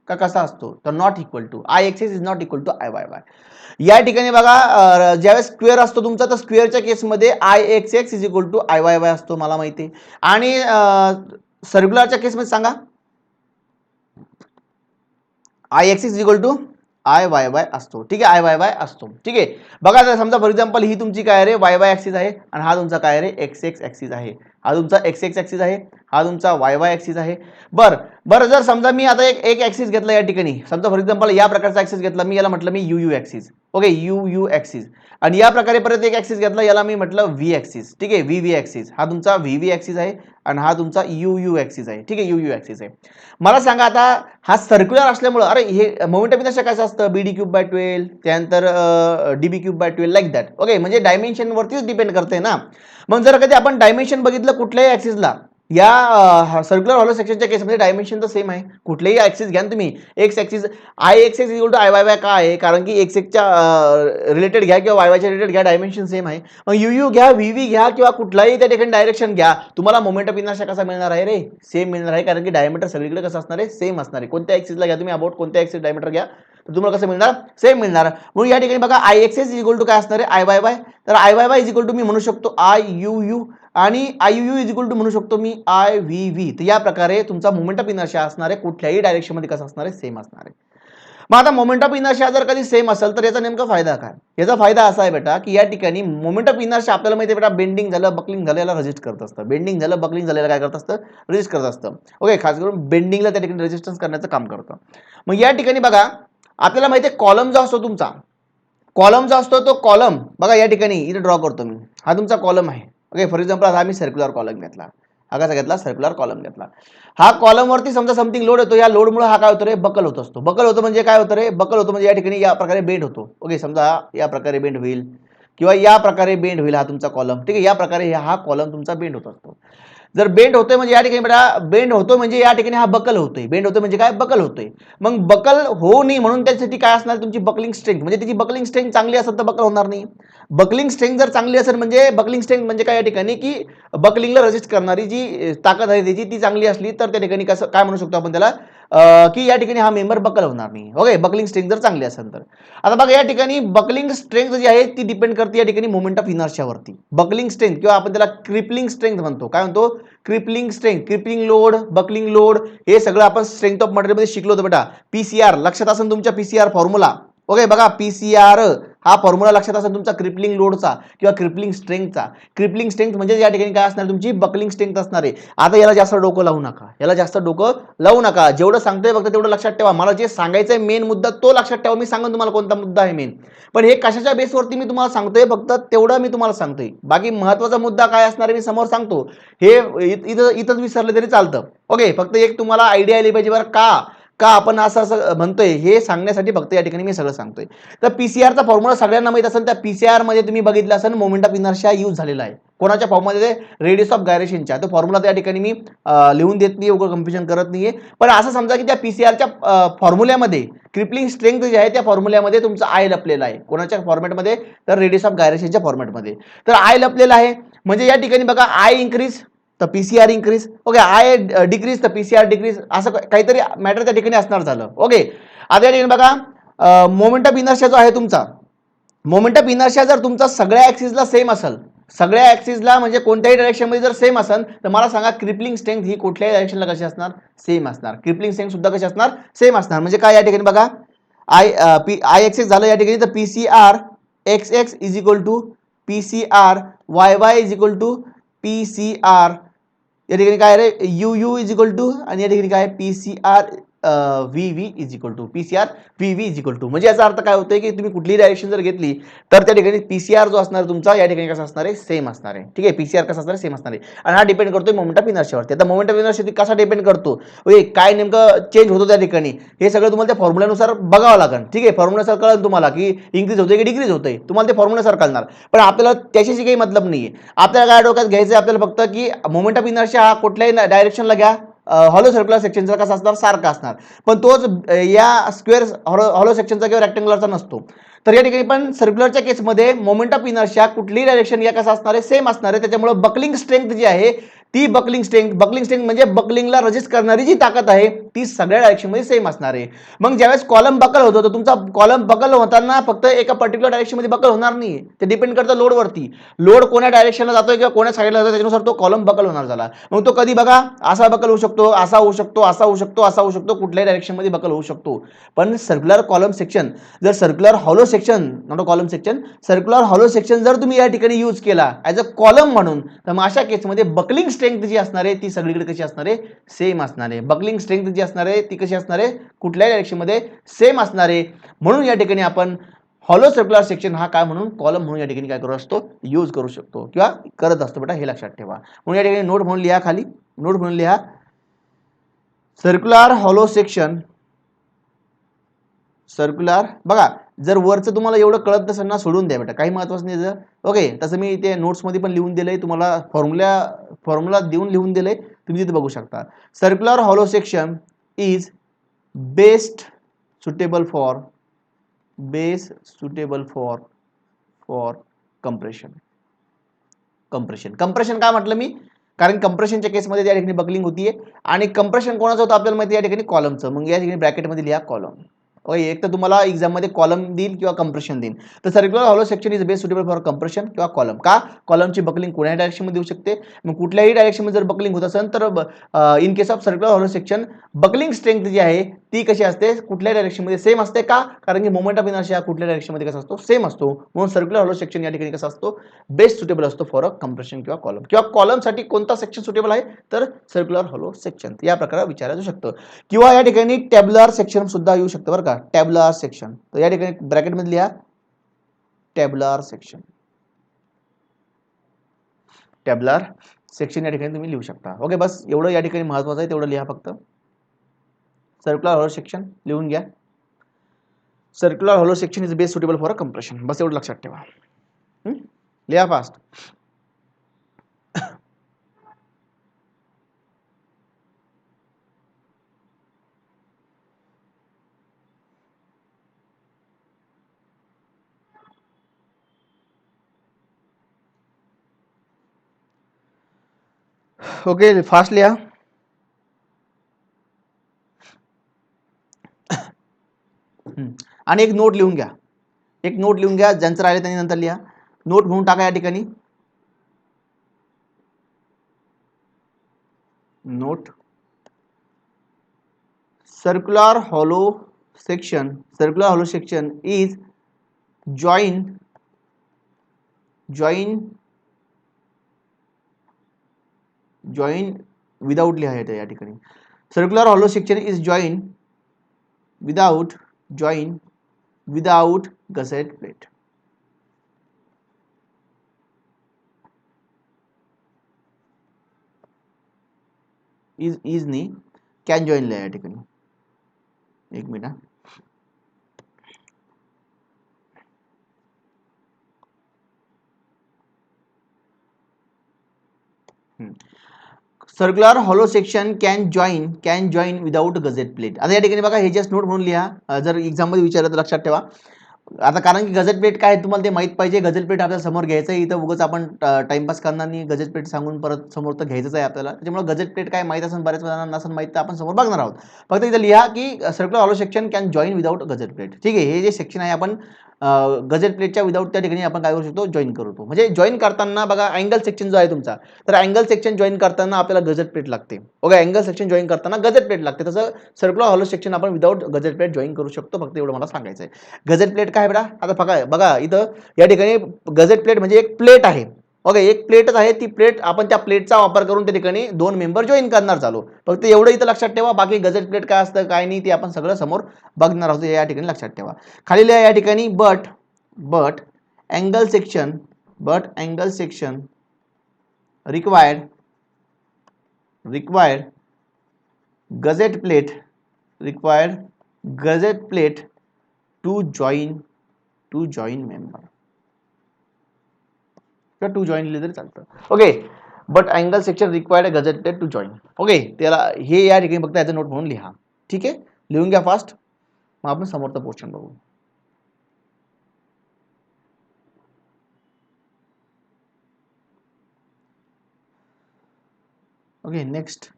का कसा असतो? तर not equal to. I X X is not equal to I Y Y. या ठिकाणी बघा ज्यावेळेस स्क्वेअर असतो तुमचा, तर स्क्वेअरच्या केसमध्ये I X X is equal to I Y Y असतो, मला माहिती आहे. आणि सर्क्युलरच्या केसमध्ये सांगा, I X is equal to I Y Y असतो. ठीक आहे, आय वाय वाय असतो. ठीक आहे, बघा जर समजा फॉर एक्झाम्पल ही तुमची काय रे वाय वाय ॲक्सिस आहे आणि हा तुमचा काय रे एक्स एक्स ॲक्सिस आहे. हा तुमचा एक्स एक्स ॲक्सिस आहे, हा तुमचा वाय वाय ॲक्सिस आहे. बरं जर समजा मी आता एक ॲक्सिस घेतला या ठिकाणी, समजा फॉर एक्झाम्पल या प्रकारचा ॲक्सिस घेतला मी, याला म्हटलं me you you axis. Okay, you you axis. आणि या प्रकारे परत एक ॲक्सिस घेतला, याला मी म्हटलं व्ही ॲक्सिस. ठीक आहे, व्ही व्ही ॲक्सिस. हा तुमचा व्ही व्ही ॲक्सिस आहे आणि हा तुमचा यू यू ॲक्सिस आहे. ठीक आहे, यू यू ॲक्सिस आहे. मला सांगा आता हा सर्क्युलर असल्यामुळे, अरे हे मोमेंट ऑफ इनर्शिया कसं असतं? बी डी क्यूब बाय 12, त्यानंतर D B cube by 12 like that. Okay, म्हणजे डायमेन्शन वरतीच डिपेंड करते ना. मग जर कधी आपण डायमेन्शन बघितलं कुठल्याही ॲक्सिसला, या सर्क्युलर हॉलो सेक्शनच्या केसमध्ये डायमेन्शन तर सेम आहे. कुठलेही ॲक्सिस घ्या तुम्ही, X axis I X X equal to I Y Y का आहे? कारण की एक्स एक्सच्या रिलेटेड घ्या किंवा वाय वायच्या रिलेटेड घ्या, डायमेन्शन सेम आहे. मग यू यू घ्या, व्ही व्ही घ्या किंवा कुठलाही त्या ठिकाणी डायरेक्शन घ्या, तुम्हाला मोमेंट ऑफ इनर्शिया कसा मिळणार आहे रे? सेम मिळणार आहे, कारण की डायमीटर सगळीकडे कसं असणार आहे? सेम असणार आहे. कोणत्या ॲक्सिसला घ्या तुम्ही, अबाउट कोणत्या ॲक्सिस डायमीटर घ्या, तर तुम्हाला कसं मिळणार? सेम मिळणार. म्हणून या ठिकाणी बघा I X X is equal to काय असणार आहे? I Y Y. तर I Y Y is equal to मी म्हणू शकतो आय यू यू, आणि I U U is equal to म्हणू शकतो मी आय व्ही व्ही. तर या प्रकारे तुमचा मोमेंट ऑफ इनर्शिया असणार आहे, कुठल्याही डायरेक्शन मध्ये कसं असणार आहे? सेम असणार आहे. मग आता मोमेंट ऑफ इनर्शिया जर कधी सेम असेल तर याचा नेमका फायदा काय? याचा फायदा असा आहे बेटा, की या ठिकाणी मोमेंट ऑफ इनर्शिया आपल्याला माहिती आहे बेटा, बेंडिंग झालं बकलिंग झालं याला रेजिस्ट करत असतं. बेंडिंग झालं बकलिंग झालं याला काय करत असतं? रेजिस्ट करत असतं. ओके, खास करून बेंडिंगला त्या ठिकाणी रेजिस्टन्स करण्याचं काम करतं. मग या ठिकाणी बघा आपल्याला माहिती आहे कॉलम जो असतो तुमचा, कॉलम जो असतो तो कॉलम बघा या ठिकाणी इथे ड्रॉ करतो मी, हा तुमचा कॉलम आहे. ओके, फॉर एक्झाम्पल आता आम्ही सर्क्युलर कॉलम घेतला, हा कसा घेतला? सर्क्युलर कॉलम घेतला. हा कॉलम वरती समजा समथिंग लोड येतो, या लोडमुळे हा काय होतो रे? बकल होत असतो. बकल होतो म्हणजे काय होतं रे? बकल होतो म्हणजे या ठिकाणी या प्रकारे बेंड होतो. ओके, समजा या प्रकारे बेंड होईल किंवा या प्रकारे बेंड होईल हा तुमचा कॉलम. ठीक आहे, या प्रकारे हा कॉलम तुमचा बेंड होत असतो. जर बेंड होतोय म्हणजे या ठिकाणी बेटा बेंड होतो म्हणजे या ठिकाणी हा बकल होतोय. बेंड होतोय म्हणजे काय? बकल होतोय. मग बकल होऊ नये म्हणून त्यासाठी काय असणार? तुमची बकलिंग स्ट्रेंथ. म्हणजे त्याची बकलिंग स्ट्रेंथ चांगली असेल तर बकल होणार नाही. बकलिंग स्ट्रेंथ जर चांगली असेल म्हणजे बकलिंग स्ट्रेंथ म्हणजे काय या ठिकाणी, की बकलिंगला रेजिस्ट करणारी जी ताकद आहे त्याची ती चांगली असली तर त्या ठिकाणी कसं काय म्हणू शकतो आपण त्याला, की या ठिकाणी हा मेंबर बकल होणार नाही. ओके, बकलिंग स्ट्रेंथ जर चांगली असेल तर. आता बघा या ठिकाणी बकलिंग स्ट्रेंथ जी आहे ती डिपेंड करते या ठिकाणी मोमेंट ऑफ इनर्शियावरती. बकलिंग स्ट्रेंथ किंवा आपण त्याला क्रिपलिंग स्ट्रेंथ म्हणतो. काय म्हणतो? Crippling strength. Crippling load, buckling load हे सगळं आपण स्ट्रेंथ ऑफ मटेरियल मध्ये शिकलो होतो बेटा. पीसीआर लक्षात असेल तुमच्या, पीसीआर फॉर्म्युला. ओके, बघा पीसीआर हा फॉर्म्युला लक्षात असेल तुमचा क्रिपलिंग लोडचा किंवा क्रिपलिंग स्ट्रेंथचा. क्रिपलिंग स्ट्रेंथ म्हणजे या ठिकाणी काय असणार? तुमची बकलिंग स्ट्रेंथ असणार आहे. आता याला जास्त डोकं लावू नका, याला जास्त डोकं लावू नका. जेवढं सांगतोय फक्त तेवढं लक्षात ठेवा. मला जे सांगायचंय मेन मुद्दा तो लक्षात ठेवा. मी सांगेन तुम्हाला कोणता मुद्दा आहे मेन, पण हे कशाच्या बेसवरती मी तुम्हाला सांगतोय फक्त तेवढं मी तुम्हाला सांगतोय. बाकी महत्वाचा मुद्दा काय असणार आहे मी समोर सांगतो. हे इथंच विसरले तरी चालतं. ओके, फक्त एक तुम्हाला आयडिया आली पाहिजे बरं का का आपण असं असं म्हणतोय हे सांगण्यासाठी फक्त या ठिकाणी मी सगळं सांगतोय. तर पीसीआरचा फॉर्म्युला सगळ्यांना माहित असेल. त्या पीसीआर मध्ये तुम्ही बघितलं असेल मोमेंट ऑफ इनर्शिया यूज झालेला आहे. कोणाच्या फॉर्ममध्ये? रेडियस ऑफ गायरेशनच्या. तो फॉर्म्युला त्या ठिकाणी मी लिहून देत नाही, उगाच कन्फ्युजन करत नाहीये. पण असं समजा की त्या पीसीआरच्या फॉर्म्युल्यामध्ये क्रिपलिंग स्ट्रेंथ जी आहे त्या फॉर्म्युल्यामध्ये तुमचा आय लपलेला आहे. कोणाच्या फॉर्मॅटमध्ये? तर रेडियस ऑफ गायरेशनच्या फॉर्मॅटमध्ये. तर आय लपलेला आहे म्हणजे या ठिकाणी बघा आय इन्क्रीज तर PCR increase. Okay, I decrease तर पीसीआर डिक्रीज. असं काहीतरी मॅटर त्या ठिकाणी असणार झालं. ओके, आता या ठिकाणी बघा मोमेंट ऑफ इनर्शिया जो आहे तुमचा, मोमेंट ऑफ इनर्शिया जर तुमचा सगळ्या ऍक्सिसला सेम असेल, सगळ्या ऍक्सिसला म्हणजे कोणत्याही डायरेक्शन मध्ये जर सेम असेल तर मला सांगा क्रिपलिंग स्ट्रेंथ ही कुठल्याही डायरेक्शनला कशी असणार? सेम असणार. क्रिपलिंग स्ट्रेंथ सुद्धा कशी असणार? सेम असणार. म्हणजे काय या ठिकाणी बघा आय एक्स एक्स झालं या ठिकाणी, तर PCR X X is equal to PCR Y Y is equal to PCR या ठिकाणी काय रे U U is equal to आणि या ठिकाणी काय PCR V V is equal to PCR V V is equal to, म्हणजे याचा अर्थ काय होतोय की तुम्ही कुठलीही डायरेक्शन जर घेतली तर त्या ठिकाणी PCR जो असणार तुमचा या ठिकाणी कसा असणार आहे, सेम असणार आहे. ठीक आहे, PCR कसा असणार आहे, सेम असणार आहे. आणि हा डिपेंड करतोय मोमेंट ऑफ इनर्शियावरती. आता मोमेंट ऑफ इनर्शिया कसा डिपेंड करतो, काय नेमकं चेंज होतो त्या ठिकाणी, हे सगळं तुम्हाला त्या फॉर्म्युल्यानुसार बघावं लागेल. ठीक आहे, फॉर्म्युल्यानुसार कळेल तुम्हाला की इन्क्रीज होते की डिक्रीज होते, तुम्हाला ते फॉर्म्युल्यानुसार कळणार. पण आपल्याला त्याच्याशी काही मतलब नाहीये. आपल्याला काय डोक्यात घ्यायचं आहे, आपल्याला फक्त की मोमेंट ऑफ इनर्शिया हा कुठल्याही डायरेक्शनला घ्या, हॉलो सर्क्युलर सेक्शनचा कसा असणार, सारखा असणार. पण तोच या स्क्वेअर हॉलो सेक्शनचा किंवा रेक्टँग्युलरचा नसतो. तर या ठिकाणी पण सर्क्युलरच्या केसमध्ये मोमेंट ऑफ इनर्शिया कुठलीही डायरेक्शन या कसा असणार आहे, सेम असणार आहे. त्याच्यामुळे बकलिंग स्ट्रेंथ जी आहे ती बकलिंग स्ट्रेंथ म्हणजे बकलिंगला रेजिस्ट करणारी जी ताकद आहे ती सगळ्या डायरेक्शन मध्ये सेम असणार आहे. मग ज्यावेळेस कॉलम बकल होतो तर तुमचा कॉलम बकल होताना फक्त एका पर्टिक्युलर डायरेक्शन मध्ये बकल होणार नाही, ते डिपेंड करतं लोडवरती. लोड कोण्या डायरेक्शनला जातोय किंवा कोण्या साईडला जातोय त्याच्यानुसार तो कॉलम बकल होणार झाला. मग तो कधी बघा असा बकल होऊ शकतो, असा होऊ शकतो, असा होऊ शकतो, असा होऊ शकतो, कुठल्याही डायरेक्शन मध्ये बकल होऊ शकतो. पण सर्क्युलर कॉलम सेक्शन, जर circular hollow section, not a column section, circular hollow section जर तुम्ही या ठिकाणी यूज केला ऍज अ कॉलम म्हणून, तर मग अशा केसमध्ये बकलिंग स्ट्रेंथ जी असणार आहे ती सगळीकडे कशी असणार आहे, सेम असणार आहे. बकलिंग स्ट्रेंथ जी असणार आहे ती कशी असणार आहे, कुठल्याही डायरेक्शन मध्ये सेम असणार आहे. म्हणून या ठिकाणी आपण हॉलो सर्क्युलर सेक्शन हा काय म्हणून कॉलम म्हणून या ठिकाणी काय करू असतो, यूज करू शकतो किंवा करत असतो बेटा, हे लक्षात ठेवा. म्हणून या ठिकाणी नोट म्हणून लिहा, खाली नोट म्हणून लिहा, सर्क्युलर हॉलो सेक्शन. सर्क्युलर बघा, जर वरचं तुम्हाला एवढं कळत नसेल ना, सोडून द्या बेटा, काही महत्त्वाचं नाही. जर ओके, तसं मी ते नोट्समध्ये पण लिहून दिलंय तुम्हाला, फॉर्म्युला देऊन लिहून दिलंय, तुम्ही तिथे बघू शकता. Circular hollow section is best suitable for compression. Compression काय म्हटलं मी, कारण कंप्रेशनच्या केसमध्ये त्या ठिकाणी बकलिंग होतीये आणि कंप्रेशन कोणाचं होतं आपल्याला माहिती, या ठिकाणी कॉलमचं. मग या ठिकाणी ब्रॅकेटमध्ये लिहा कॉलम. एक तर तुम्हाला एक्झाम मध्ये कॉलम देईल किंवा कंप्रेशन देईल. तर circular hollow section is best suitable for compression किंवा कॉलम. का, कॉलमची बकलिंग कोणत्याही डायरेक्शन मध्ये देऊ शकते. मग कुठल्याही डायरेक्शन मध्ये जर बकलिंग होत असेल तर in case of circular hollow section buckling strength जी आहे ती कशी असते, कुठल्याही डायरेक्शन मध्ये सेम असते. का, कारण की मोमेंट ऑफ इनर्शिया कुठल्या डायरेक्शन मध्ये कसा असतो, सेम असतो. म्हणून सर्क्युलर हॉलो सेक्शन या ठिकाणी कसा असतो, बेस्ट सुटेबल असतो फॉर अ कंप्रेशन किंवा कॉलम. किंवा कॉलमसाठी कोणता सेक्शन सुटेबल आहे, तर सर्क्युलर हॉलो सेक्शन. या प्रकारे विचारलं शकतं. किंवा या ठिकाणी टॅब्युलर सेक्शन सुद्धा येऊ शकतं बरं का, टॅब्युलर सेक्शन. तर या ठिकाणी ब्रॅकेट मध्ये लिहा टॅब्युलर सेक्शन. टॅब्युलर सेक्शन या ठिकाणी तुम्ही लिहू शकता. ओके, बस एवढं या ठिकाणी महत्त्वाचं आहे, तेवढं लिहा फक्त. सर्क्युलर हॉलो सेक्शन लिहून घ्या. Circular hollow section is best suitable for compression, बस एवढं लक्षात ठेवा. लिहा फास्ट. ओके, फास्ट लिहा. आणि एक नोट लिहून घ्या, एक नोट लिहून घ्या, ज्यांचं राहिले त्यांनी नंतर लिहा. नोट म्हणून टाका या ठिकाणी, note. Circular hollow section is join without लिहा या ठिकाणी. Circular hollow section is join without gusset plate. Is नाही, कॅन जॉईन लिहा या ठिकाणी. एक minute. Circular hollow section can join without gazette plate. आता या ठिकाणी बघा, हे जस्ट नोट म्हणून लिहा, जर एक्झाम मध्ये विचारलं तर लक्षात ठेवा. आता कारण की गजेट प्लेट काय तुम्हाला ते माहित पाहिजे. गजेट प्लेट आपल्या समोर घ्यायचं आहे, इथं उगाच आपण टाइमपास करणार नाही. गजेट प्लेट सांगून परत समोर तर घ्यायचंच आहे आपल्याला. त्याच्यामुळे गजेट प्लेट काय माहित असेल, बऱ्याच जणांना नसेल माहित, तर आपण समोर बघणार आहोत. फक्त इथं लिहा की circular hollow section can join without gazette plate. ठीक आहे, हे जे सेक्शन आहे आपण गजेट प्लेटच्या विदाउट त्या ठिकाणी आपण काय करू शकतो, जॉईन करतो. म्हणजे जॉईन करताना बघा, अँगल सेक्शन जो आहे तुमचा, तर अँगल सेक्शन जॉईन करताना आपल्याला गजेट प्लेट लागते. ओके, अँगल सेक्शन जॉईन करताना गजेट प्लेट लागते. तसं सर्क्युलर हॉलो सेक्शन आपण विदाउट गजेट प्लेट जॉईन करू शकतो. फक्त एवढं मला सांगायचं आहे. गजेट प्लेट काय बेटा, आता बघा इथं या ठिकाणी गजेट प्लेट म्हणजे एक प्लेट आहे. ओके, एक प्लेटच आहे, ती प्लेट आपण त्या प्लेटचा वापर करून त्या ठिकाणी दोन मेंबर जॉईन करणार चालू. फक्त एवढं इथं लक्षात ठेवा, बाकी गजेट प्लेट काय असतं काय नाही ते आपण सगळं समोर बघणार आहोत, या ठिकाणी लक्षात ठेवा. खाली या ठिकाणी butt angle section required gusset plate to join member किंवा टू जॉईन लिहिलं तरी चालतं. Okay, butt angle section required gusset plate to join. Okay, त्याला हे या ठिकाणी फक्त ॲज अ नोट म्हणून लिहा. ठीक आहे, लिहून घ्या फास्ट. मग आपण समोरचं पोर्शन बघू. Okay, next.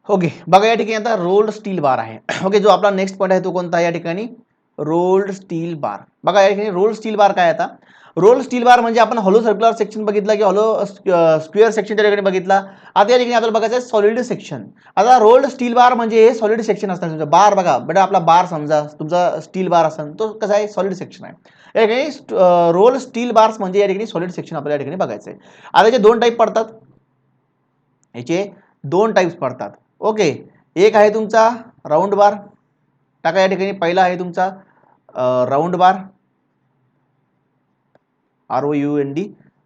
ओके, बघा या ठिकाणी आता रोल्ड स्टील बार आहे. ओके, जो आपला नेक्स्ट पॉईंट आहे तो कोणता आहे या ठिकाणी? Rolled steel bar. बघा या ठिकाणी रोल्ड स्टील बार काय आता? रोल्ड स्टील बार म्हणजे आपण हॉलो सर्क्युलर सेक्शन बघितला की हॉलो स्क्वेअर सेक्शन त्या ठिकाणी बघितला. आता या ठिकाणी आपल्याला बघायचं आहे सॉलिड सेक्शन. आता रोल्ड स्टील बार म्हणजे हे सॉलिड सेक्शन असणार. तुमचा बार बघा बेटा, आपला बार समजा तुमचा स्टील बार असेल तो कसा आहे? सॉलिड सेक्शन आहे. या ठिकाणी रोल्ड स्टील बार्स म्हणजे या ठिकाणी सॉलिड सेक्शन आपल्याला या ठिकाणी बघायचं आहे. आता याचे दोन टाईप पडतात. याचे दोन टाईप्स पडतात. ओके, एक आहे तुमचा राऊंड बार. टाका या ठिकाणी पहिला आहे तुमचा राऊंड बार, ROUND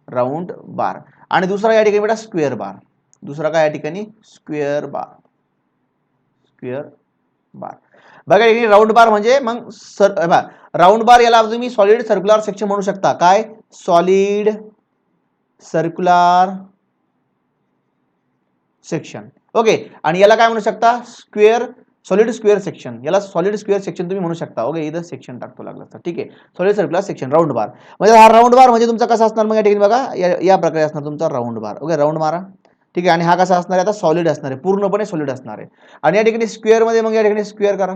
राऊंड बार. आणि दुसरा या ठिकाणी बेटा स्क्वेअर बार. दुसरा काय या ठिकाणी? स्क्वेअर बार. बघा या ठिकाणी राऊंड बार म्हणजे मग राऊंड बार याला तुम्ही सॉलिड सर्क्युलर सेक्शन म्हणू शकता. काय? Solid circular section. ओके, आणि याला काय म्हणू शकता? Solid square section. याला सॉलिड स्क्वेअर सेक्शन तुम्ही म्हणू शकता. ओके, इथं सेक्शन टाकतो लागलं तर. ठीक आहे, सॉलिड सर्क्युलर सेक्शन राऊंड बार. म्हणजे हा राऊंड बार म्हणजे तुमचा कसा असणार? मग या ठिकाणी बघा या प्रकारे असणार तुमचा राऊंड बार. ओके, राऊंड मारा. ठीक आहे, आणि हा कसा असणार आहे? आता सॉलिड असणार आहे, पूर्णपणे सॉलिड असणार आहे. आणि या ठिकाणी स्क्वेअर मध्ये मग या ठिकाणी स्क्वेअर करा.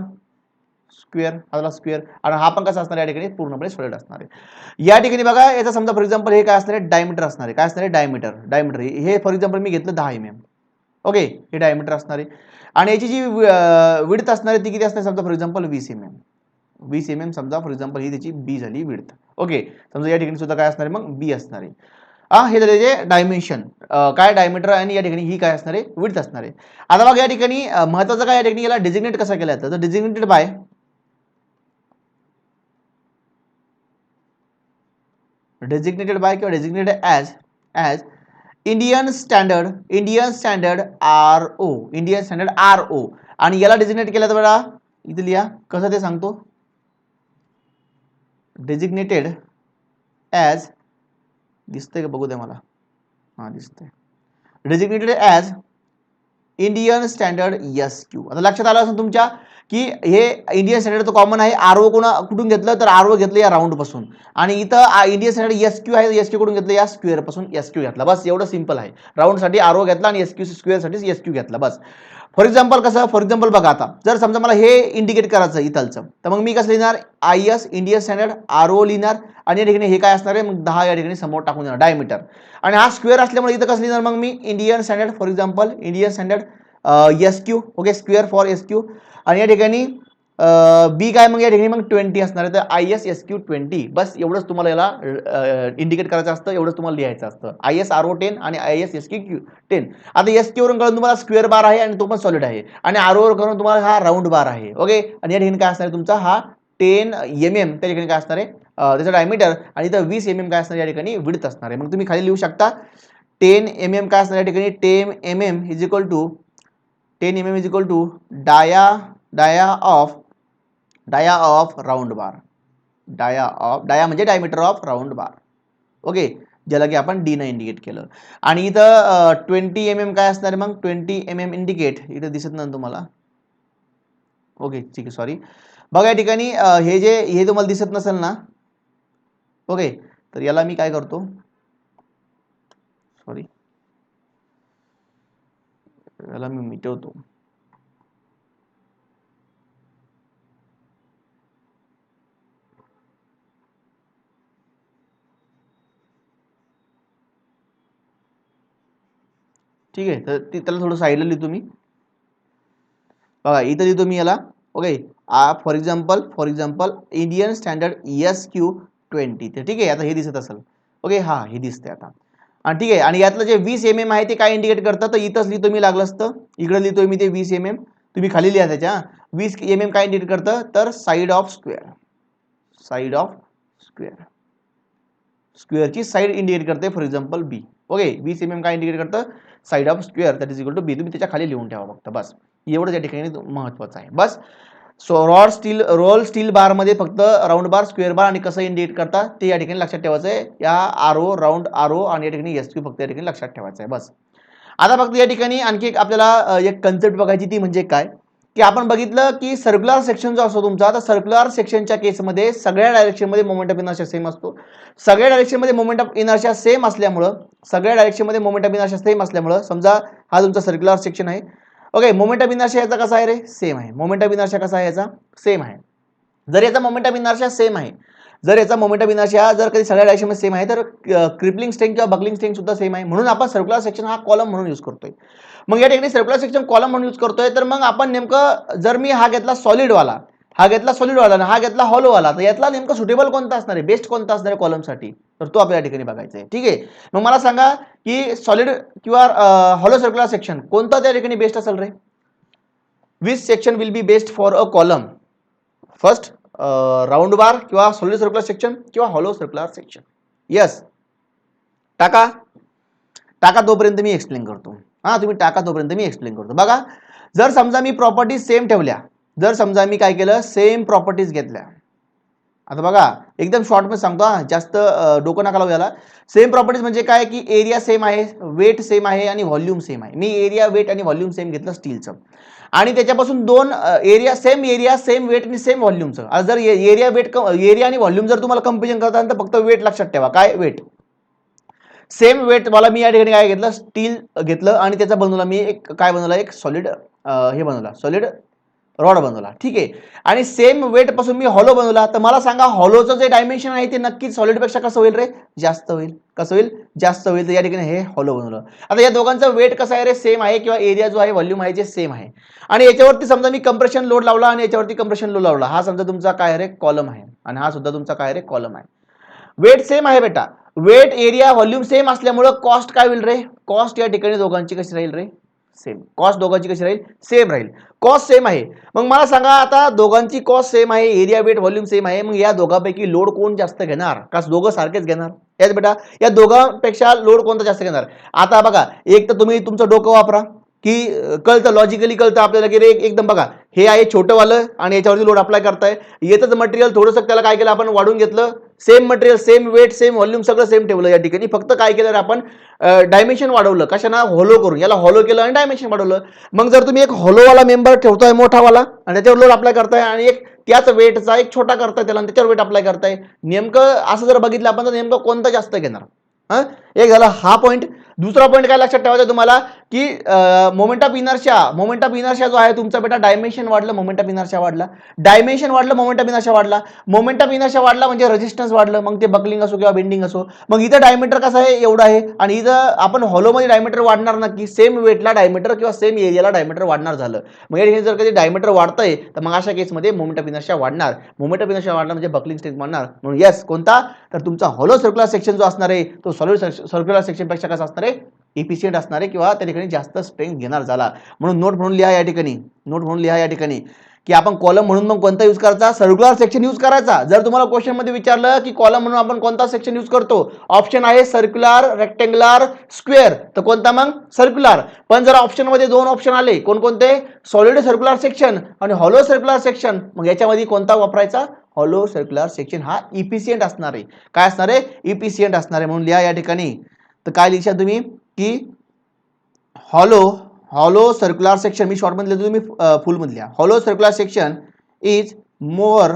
स्क्वेअर. आणि हा पण कसा असणार? या ठिकाणी पूर्णपणे सॉलिड असणार आहे. या ठिकाणी बघा याचा समजा फॉर एक्झाम्पल हे काय असणार आहे? डायमीटर असणार आहे. काय असणार आहे? डायमीटर. हे फॉर एक्झाम्पल मी घेतलं 10 mm. ओके, हे डायमीटर असणार आहे. आणि याची जी विड्थ असणार आहे ती किती असणार? समजा फॉर एक्झाम्पल 20 mm. 20 mm समजा फॉर एक्झाम्पल ही त्याची बी झाली विड्थ. ओके, समजा या ठिकाणी सुद्धा काय असणार आहे? मग बी असणार आहे. हे झाले जे डायमेन्शन, काय डायमीटर, आणि या ठिकाणी ही काय असणार आहे? विड्थ असणार आहे. आता बघा या ठिकाणी महत्वाचं काय? या ठिकाणी याला डिजिग्नेट कसा केला जातं? तर डिजिग्नेटेड बाय किंवा designated as Indian standard RO. आणि याला डेजिग्नेट केलं तर बघा इथे लिहा कसं ते सांगतो. डेजिग्नेटेड ॲज, दिसतंय का? बघू द्या मला. हां, दिसतंय. Designated as Indian standard SQ. आता लक्षात आलं असेल तुमच्या की हे इंडियन स्टँडर्ड तर कॉमन आहे. RO कुठून घेतलं? तर RO घेतलं या राऊंड पासून. आणि इथं इंडियन स्टँडर्ड SQ आहे, SQ कुठून घेतलं? या स्क्वेअर पासून SQ घेतला. बस एवढं सिंपल आहे. राऊंड साठी RO घेतला आणि स्क्वेअर साठी SQ घेतला. बस. फॉर एक्झाम्पल कसं? फॉर एक्झाम्पल बघा, आता जर समजा मला हे इंडिकेट करायचं इथलचं, तर मग मी कसं लिहिणार? IS इंडियन स्टँडर्ड RO लिहिणार. आणि या ठिकाणी हे काय असणार आहे? मग 10 या ठिकाणी समोर टाकून देणार डायमीटर. आणि हा स्क्वेअर असल्यामुळे इथं कसं लिहिणार? मग मी Indian standard, for example Indian standard SQ. Okay, square for SQ. आणि या ठिकाणी बी काय? मग या ठिकाणी मग 20 असणार आहे. तर ISSQ 20. बस एवढंच तुम्हाला याला इंडिकेट करायचं असतं, एवढंच तुम्हाला लिहायचं असतं. ISRO 10 आणि ISSQ 10. आता SQ वरून कळून तुम्हाला स्क्वेअर बार आहे आणि तो पण सॉलिड आहे. आणि RO वर कळून तुम्हाला हा राऊंड बार आहे. ओके, आणि या ठिकाणी काय असणार आहे तुमचा? हा 10 mm त्या ठिकाणी काय असणार आहे? त्याचं डायमीटर. आणि इथं 20 mm काय असणार? या ठिकाणी विड्थ असणार आहे. मग तुम्ही खाली लिहू शकता 10 mm काय असणार या ठिकाणी? 10 mm is equal to dia of round bar. Dia म्हणजे diameter of round bar. Okay, ज्याला की आपण D ने इंडिकेट केलं. आणि इथं 20 mm काय असणार? मग 20 mm इंडिकेट इथं दिसत नाही तुम्हाला. ओके, ठीक आहे, सॉरी. बघा या ठिकाणी हे तुम्हाला दिसत नसेल ना. ओके, तर याला मी काय करतो? सॉरी, याला मी मिटवतो. ठीक आहे, तर त्याला थोडं साईडला लिहितो मी. बघा इथं लिहितो मी याला. Okay, for example Indian standard SQ 20. ठीक आहे, आता हे दिसत असेल. ओके, हा हे दिसतंय आता. आणि ठीक आहे, आणि यातलं जे 20 mm आहे ते काय इंडिकेट करतं, तर इथंच लिहितो मी लागलं असतं, इकडे लिहितोय मी ते 20 mm, तुम्ही खाली लिहा त्याच्या. 20 mm काय इंडिकेट करतं, तर side of square, side of square, स्क्वेअरची साईड इंडिकेट करते, for example B. Okay, 20 mm काय इंडिकेट करतं, side of square that is equal to B. तुम्ही त्याच्या खाली लिहून ठेवा फक्त, बस एवढंच या ठिकाणी महत्वाचं आहे. बस सो रोल स्टील बार मध्ये फक्त राऊंड बार, स्क्वेअर बार आणि कसं इंडिकेट करता ते या ठिकाणी लक्षात ठेवायचं आहे. या आरो, राऊंड आरो आणि या ठिकाणी एसक्यू फक्त या ठिकाणी लक्षात ठेवायचं आहे. बस आता फक्त या ठिकाणी आणखी एक आपल्याला एक कन्सेप्ट बघायची, ती म्हणजे काय, की आपण बघितलं की सर्क्युलर सेक्शन जो असतो तुमचा, तर सर्क्युलर सेक्शनच्या केसमध्ये सगळ्या डायरेक्शनमध्ये मोमेंट ऑफ इनर्शिया सेम असतो. सगळ्या डायरेक्शनमध्ये मोमेंट ऑफ इनर्शिया सेम असल्यामुळं, सगळ्या डायरेक्शनमध्ये मोमेंट ऑफ इनर्शिया सेम असल्यामुळं, समजा हा तुमचा सर्क्युलर सेक्शन आहे. ओके, मोमेंट ऑफ इनर्शिया याचा कसा आहे रे, सेम आहे. मोमेंट ऑफ इनर्शिया कसा आहे याचा, सेम आहे. जर याचा मोमेंट ऑफ इनर्शिया सेम आहे, जर याचा मोमेंट ऑफ इनर्शिया जर कधी सगळ्या डायरेक्शनमध्ये सेम आहे, तर क्रिपलिंग स्ट्रेंथ किंवा बकलिंग स्ट्रेंथ सुद्धा सेम आहे. म्हणून आपण सर्क्युलर सेक्शन हा कॉलम म्हणून यूज करतोय. मग या ठिकाणी सर्क्युलर सेक्शन कॉलम म्हणून यूज करतोय, तर मग आपण नेमकं जर मी हा घेतला सॉलिड वाला, हा घेतला सॉलिड वाला आणि हा घेतला हॉलो वाला, तर यातला नेमकं सुटेबल कोणता असणार आहे, बेस्ट कोणता असणार आहे कॉलमसाठी, तर तो आपल्या ठिकाणी बघायचा आहे. ठीक आहे, मग मला सांगा की सॉलिड किंवा हॉलो सर्क्युलर सेक्शन कोणता त्या ठिकाणी बेस्ट असेल रे. Which section will be best for a column, first round bar किंवा सॉलिड सर्क्युलर सेक्शन किंवा हॉलो सर्क्युलर सेक्शन. यस, टाका टाका, तोपर्यंत मी एक्सप्लेन करतो. हा, तुम्ही टाका तोपर्यंत मी एक्सप्लेन करतो. बघा, जर समजा मी प्रॉपर्टीज सेम ठेवल्या, जर समजा मी काय केलं, सेम प्रॉपर्टीज घेतल्या. आता बघा एकदम शॉर्ट मध्ये सांगतो, जास्त डोकं नका लावू याला. सेम प्रॉपर्टीज म्हणजे काय, की एरिया सेम आहे, वेट सेम आहे आणि व्हॉल्यूम सेम आहे. मी एरिया, वेट आणि व्हॉल्यूम सेम घेतलं स्टीलचं, आणि त्याच्यापासून दोन एरिया सेम वेट आणि सेम व्हॉल्यूमचं. जर एरिया आणि व्हॉल्यूम जर तुम्हाला कंपेरिजन करता, तर फक्त वेट लक्षात ठेवा, काय वेट, सेम वेट वाला मी या ठिकाणी काय घेतलं, स्टील घेतलं आणि त्याचा बनवला मी एक काय बनवला, एक सॉलिड हे बनवला, सॉलिड रॉड बनवला. ठीक आहे, आणि सेम वेट पासून मी हॉलो बनवला. तर मला सांगा हॉलोचं जे डायमेन्शन आहे ते नक्कीच सॉलिड पेक्षा कसं होईल रे, जास्त होईल. कसं होईल, जास्त होईल. तर या ठिकाणी हे हॉलो बनवलं. आता या दोघांचं वेट कसं आहे रे, सेम आहे, किंवा एरिया जो आहे, व्हॉल्यूम आहे, जे सेम आहे. आणि याच्यावरती समजा मी कंप्रेशन लोड लावला आणि याच्यावरती कंप्रेशन लोड लावला, हा समजा तुमचा काय रे, कॉलम आहे, आणि हा सुद्धा तुमचा काय रे, कॉलम आहे. वेट सेम आहे बेटा, वेट, एरिया, व्हॉल्यूम सेम असल्यामुळे कॉस्ट काय होईल रे, कॉस्ट या ठिकाणी दोघांची कशी राहील रे, सेम. कॉस्ट दोघांची कशी राहील, सेम राहील. कॉस्ट सेम आहे. मग मला सांगा, आता दोघांची कॉस्ट सेम आहे, एरिया, वेट, व्हॉल्यूम सेम आहे, मग या दोघांपैकी लोड कोण जास्त घेणार, का दोघं सारखेच घेणार. याच बेटा, या दोघांपेक्षा लोड कोणता जास्त घेणार. आता बघा, एक तर तुम्ही तुमचं डोकं वापरा, की कळतं, लॉजिकली कळतं आपल्याला, की रे एकदम बघा, हे आहे छोटं वालं आणि याच्यावरती लोड अप्लाय करताय. येतच मटेरियल थोडंसं, त्याला काय केलं आपण, वाढून घेतलं. Same material, same weight, same volume सगळं सेम ठेवलं. या ठिकाणी फक्त काय केलं आपण, डायमेन्शन वाढवलं. कशाना, हॉलो करून, याला हॉलो केलं आणि डायमेन्शन वाढवलं. मग जर तुम्ही एक हॉलोवाला मेंबर ठेवताय मोठावाला आणि त्याच्यावर लोड अप्लाय करताय, आणि एक त्याच वेटचा एक छोटा करताय त्याला आणि त्याच्यावर वेट अप्लाय करताय, नेमकं असं जर बघितलं आपण, तर नेमकं कोणतं जास्त घेणार. एक झाला हा पॉईंट. दुसरा पॉईंट काय लक्षात ठेवायचा तुम्हाला, की मोमेंट ऑफ इनर्शिया जो आहे तुमचा बेटा, डायमेन्शन वाढलं, मोमेंट ऑफ इनर्शिया वाढला, डायमेन्शन वाढलं, मोमेंट ऑफ इनर्शिया वाढला, मोमेंट ऑफ इनर्शिया वाढला म्हणजे रेजिस्टन्स वाढलं, मग ते बकलिंग असो किंवा बेंडिंग असो. मग इथं डायमीटर कसं आहे, एवढं आहे, आणि इथं आपण हॉलोमध्ये डायमीटर वाढणार नक्की, सेम वेटला डायमीटर किंवा सेम एरियाला डायमीटर वाढणार झालं. मग या ठिकाणी जर कधी डायमीटर वाढतंय, तर मग अशा केसमध्ये मोमेंट ऑफ इनर्शिया वाढणार. मोमेंट ऑफ इनर्शिया वाढणार म्हणजे बकलिंग स्ट्रेंथ वाढणार. म्हणून येस, कोणता, तर तुमचा हॉलो सर्क्युलर सेक्शन जो असणार आहे, तो सॉलिड सर्क्युलर सेक्शन पेक्षा कसा असणार आहे, इफिशियंट असणार आहे, किंवा त्या ठिकाणी जास्त स्ट्रेंथ घेणार झाला. म्हणून नोट म्हणून लिहा या ठिकाणी, नोट म्हणून लिहा या ठिकाणी, की आपण कॉलम म्हणून मग कोणता यूज करायचा, सर्क्युलर सेक्शन यूज करायचा. जर तुम्हाला क्वेश्चन मध्ये विचारलं की कॉलम म्हणून आपण कोणता सेक्शन यूज करतो, ऑप्शन आहे सर्क्युलर, रेक्टेंगुलर, स्क्वेअर, तर कोणता मग, सर्क्युलर. पण जर ऑप्शन मध्ये दोन ऑप्शन आले, कोणकोणते, सॉलिड सर्क्युलर सेक्शन आणि हॉलो सर्क्युलर सेक्शन, मग याच्यामध्ये कोणता वापरायचा, हॉलो सर्क्युलर सेक्शन हा इफिशियंट असणार आहे. काय असणार आहे, इफिशियंट असणार आहे. म्हणून लिहा या ठिकाणी. तर काय लिहिशाल तुम्ही, की हॉलो सर्क्युलर सेक्शन, मी शॉर्ट मध्ये लिहितो, तुम्ही फुल मध्ये लिहा. Hollow circular section is more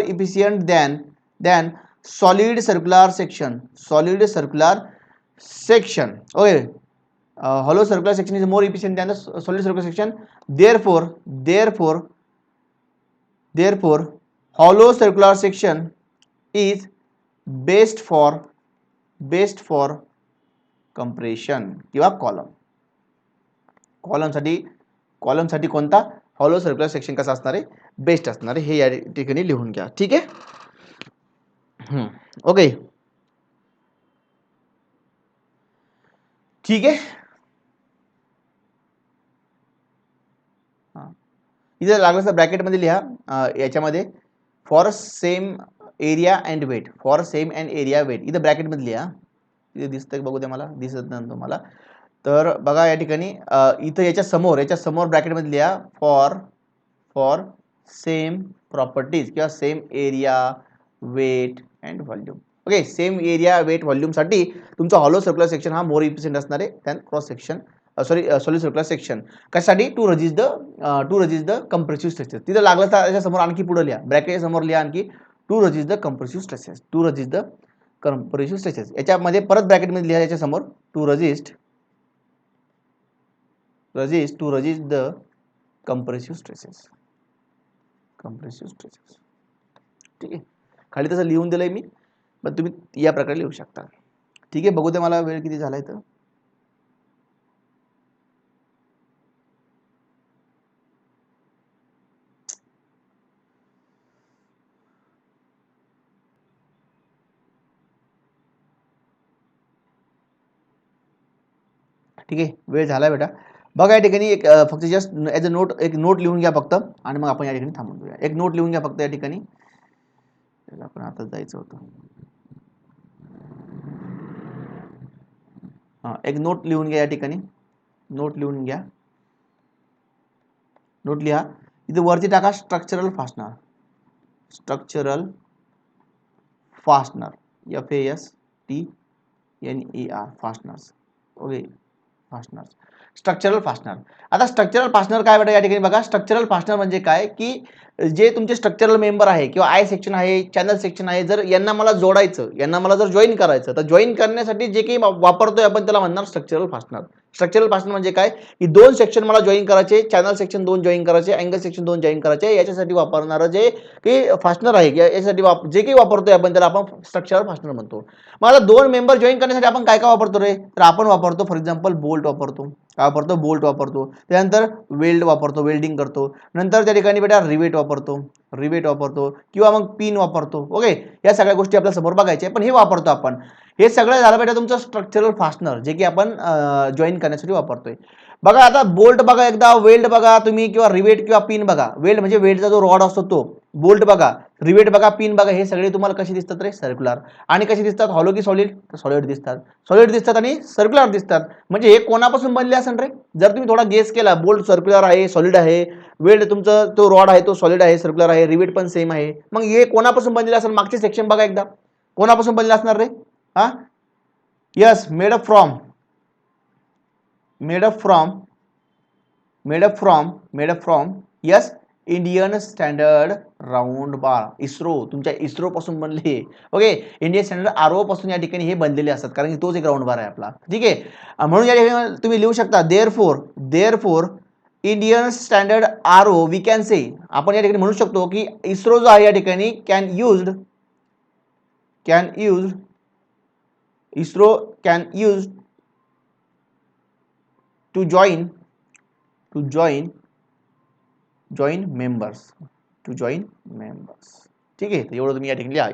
efficient than solid circular section. Okay, hollow circular section is more efficient than the solid circular section. Therefore hollow circular section is best for compression किंवा कॉलम साठी कोणता, हॉलो सर्क्युलर सेक्शन कसं असणार आहे, बेस्ट असणार आहे, हे या ठिकाणी लिहून घ्या. ठीक आहे. ओके, ठीक आहे. इथे लागलं तर ब्रॅकेटमध्ये लिहा, याच्यामध्ये for same area and weight, for same and area weight इथं ब्रॅकेटमध्ये लिहा. इथे दिसतंय बघू द्या, मला दिसत नाही तुम्हाला. तर बघा या ठिकाणी इथं याच्या समोर ब्रॅकेटमध्ये लिहा फॉर सेम प्रॉपर्टीज किंवा same area weight and volume. Okay, same area weight व्हॉल्यूमसाठी तुमचा हॉलो सर्क्युलर सेक्शन हा मोर इफिशियंट असणार आहे than cross section, solid circular section. कशासाठी? To resist the compressive stresses. तिथं लागलं तर त्याच्या समोर आणखी पुढे लिहा, ब्रॅकेटच्या समोर लिहा आणखी to resist the compressive stresses, to resist the compressive stresses. याच्यामध्ये परत ब्रॅकेटमध्ये लिहा याच्या समोर to resist the compressive stresses, ठीक आहे. खाली तसं लिहून दिलंय मी, पण तुम्ही या प्रकारे लिहू शकता. ठीक आहे, बघू दे मला वेळ किती झालाय तर. ठीक आहे, वेळ झाला बेटा. बघा या ठिकाणी एक फक्त जस्ट ॲज अ नोट, एक नोट लिहून घ्या फक्त, आणि मग आपण या ठिकाणी थांबून घेऊया. एक नोट लिहून घ्या फक्त या ठिकाणी, आपण आता जायचं होतं. एक नोट लिहून घ्या या ठिकाणी, नोट लिहून घ्या, नोट लिहा. इथे वरती टाका structural fastener, FASTNER, fasteners. Okay, fasteners, structural fastener. आता स्ट्रक्चरल फास्टनर काय बेटा या ठिकाणी बघा, स्ट्रक्चरल फास्टनर म्हणजे काय की जे तुमचे स्ट्रक्चरल मेंबर आहे किंवा आय सेक्शन आहे, चॅनल सेक्शन आहे, जर यांना मला जोडायचं, यांना मला जर जॉईन करायचं, तर जॉईन करण्यासाठी जे काही वापरतोय आपण त्याला म्हणणार स्ट्रक्चरल फास्टनर. स्ट्रक्चरल फास्टनर म्हणजे काय की दोन सेक्शन मला जॉईन करायचे, चॅनल सेक्शन दोन जॉईन करायचे, अँगल सेक्शन दोन जॉईन करायचे, याच्यासाठी वापरणारं जे की फास्टनर आहे, याच्यासाठी जे काही वापरतोय आपण त्याला आपण स्ट्रक्चरल फास्टनर म्हणतो. मग आता दोन मेंबर जॉईन करण्यासाठी आपण काय काय वापरतो रे, तर आपण वापरतो फॉर एक्झाम्पल बोल्ट वापरतो, काय वापरतो, बोल्ट वापरतो. त्यानंतर वेल्ड वापरतो, वेल्डिंग करतो. नंतर त्या ठिकाणी बेटा रिवेट वापरतो किंवा मग पिन वापरतो. ओके, या सगळ्या गोष्टी आपल्या समोर बघायच्या, पण हे वापरतो आपण. हे सगळं झालं बेटा तुमचं स्ट्रक्चरल फास्टनर, जे की आपण जॉईन करण्यासाठी वापरतोय. बघा आता बोल्ट बघा एकदा, वेल्ड बघा तुम्ही, किंवा रिवेट किंवा पिन बघा. वेल्ड म्हणजे वेल्डचा जो रॉड असतो तो, बोल्ट बघा, रिवेट बघा, पिन बघा, हे सगळे तुम्हाला कसे दिसतात रे, सर्क्युलर. आणि कसे दिसतात, हॉलो की सॉलिड, सॉलिड दिसतात आणि सर्क्युलर दिसतात. म्हणजे हे कोणापासून बनले असेल रे, जर तुम्ही थोडा गेस केला, बोल्ट सर्क्युलर आहे, सॉलिड आहे, वेल्ड तुमचा तो रॉड आहे तो सॉलिड आहे, सर्क्युलर आहे, रिवेट पण सेम आहे, मग हे कोणापासून बनलेले असेल, मागचे सेक्शन बघा एकदा, कोणापासून बनले असणार रे. हा, yes, made up from yes Indian standard round bar, ISRO, तुमच्या इस्रो पासून बनले. ओके, इंडियन स्टँडर्ड RO पासून या ठिकाणी हे बनलेले असतात, कारण की तोच एक राऊंड बार आहे आपला. ठीक आहे, म्हणून या ठिकाणी तुम्ही लिहू शकता therefore Indian standard RO we can say, आपण या ठिकाणी म्हणू शकतो की इस्रो जो आहे या ठिकाणी इस्रो can use to join members. ठीक आहे, एवढं तुम्ही या ठिकाणी लिहा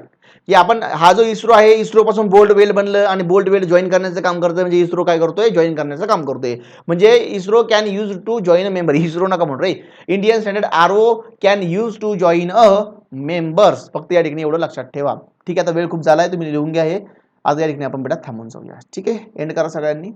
की आपण हा जो इस्रो आहे, इस्रो पासून बोल्ट वेल बनलं आणि बोल्ट वेल जॉईन करण्याचं काम करतोय, म्हणजे इस्रो काय करतोय, जॉईन करण्याचं काम करतोय. म्हणजे ISRO can use to join a member, ISRO नका म्हणून रे, Indian standard RO can use to join a members. फक्त या ठिकाणी एवढं लक्षात ठेवा. ठीक आहे, आता वेळ खूप झालाय, तुम्ही लिहून घ्या हे. आज या ठिकाणी आपण बेटा थांबून जाऊया. ठीक आहे, एंड करा सगळ्यांनी.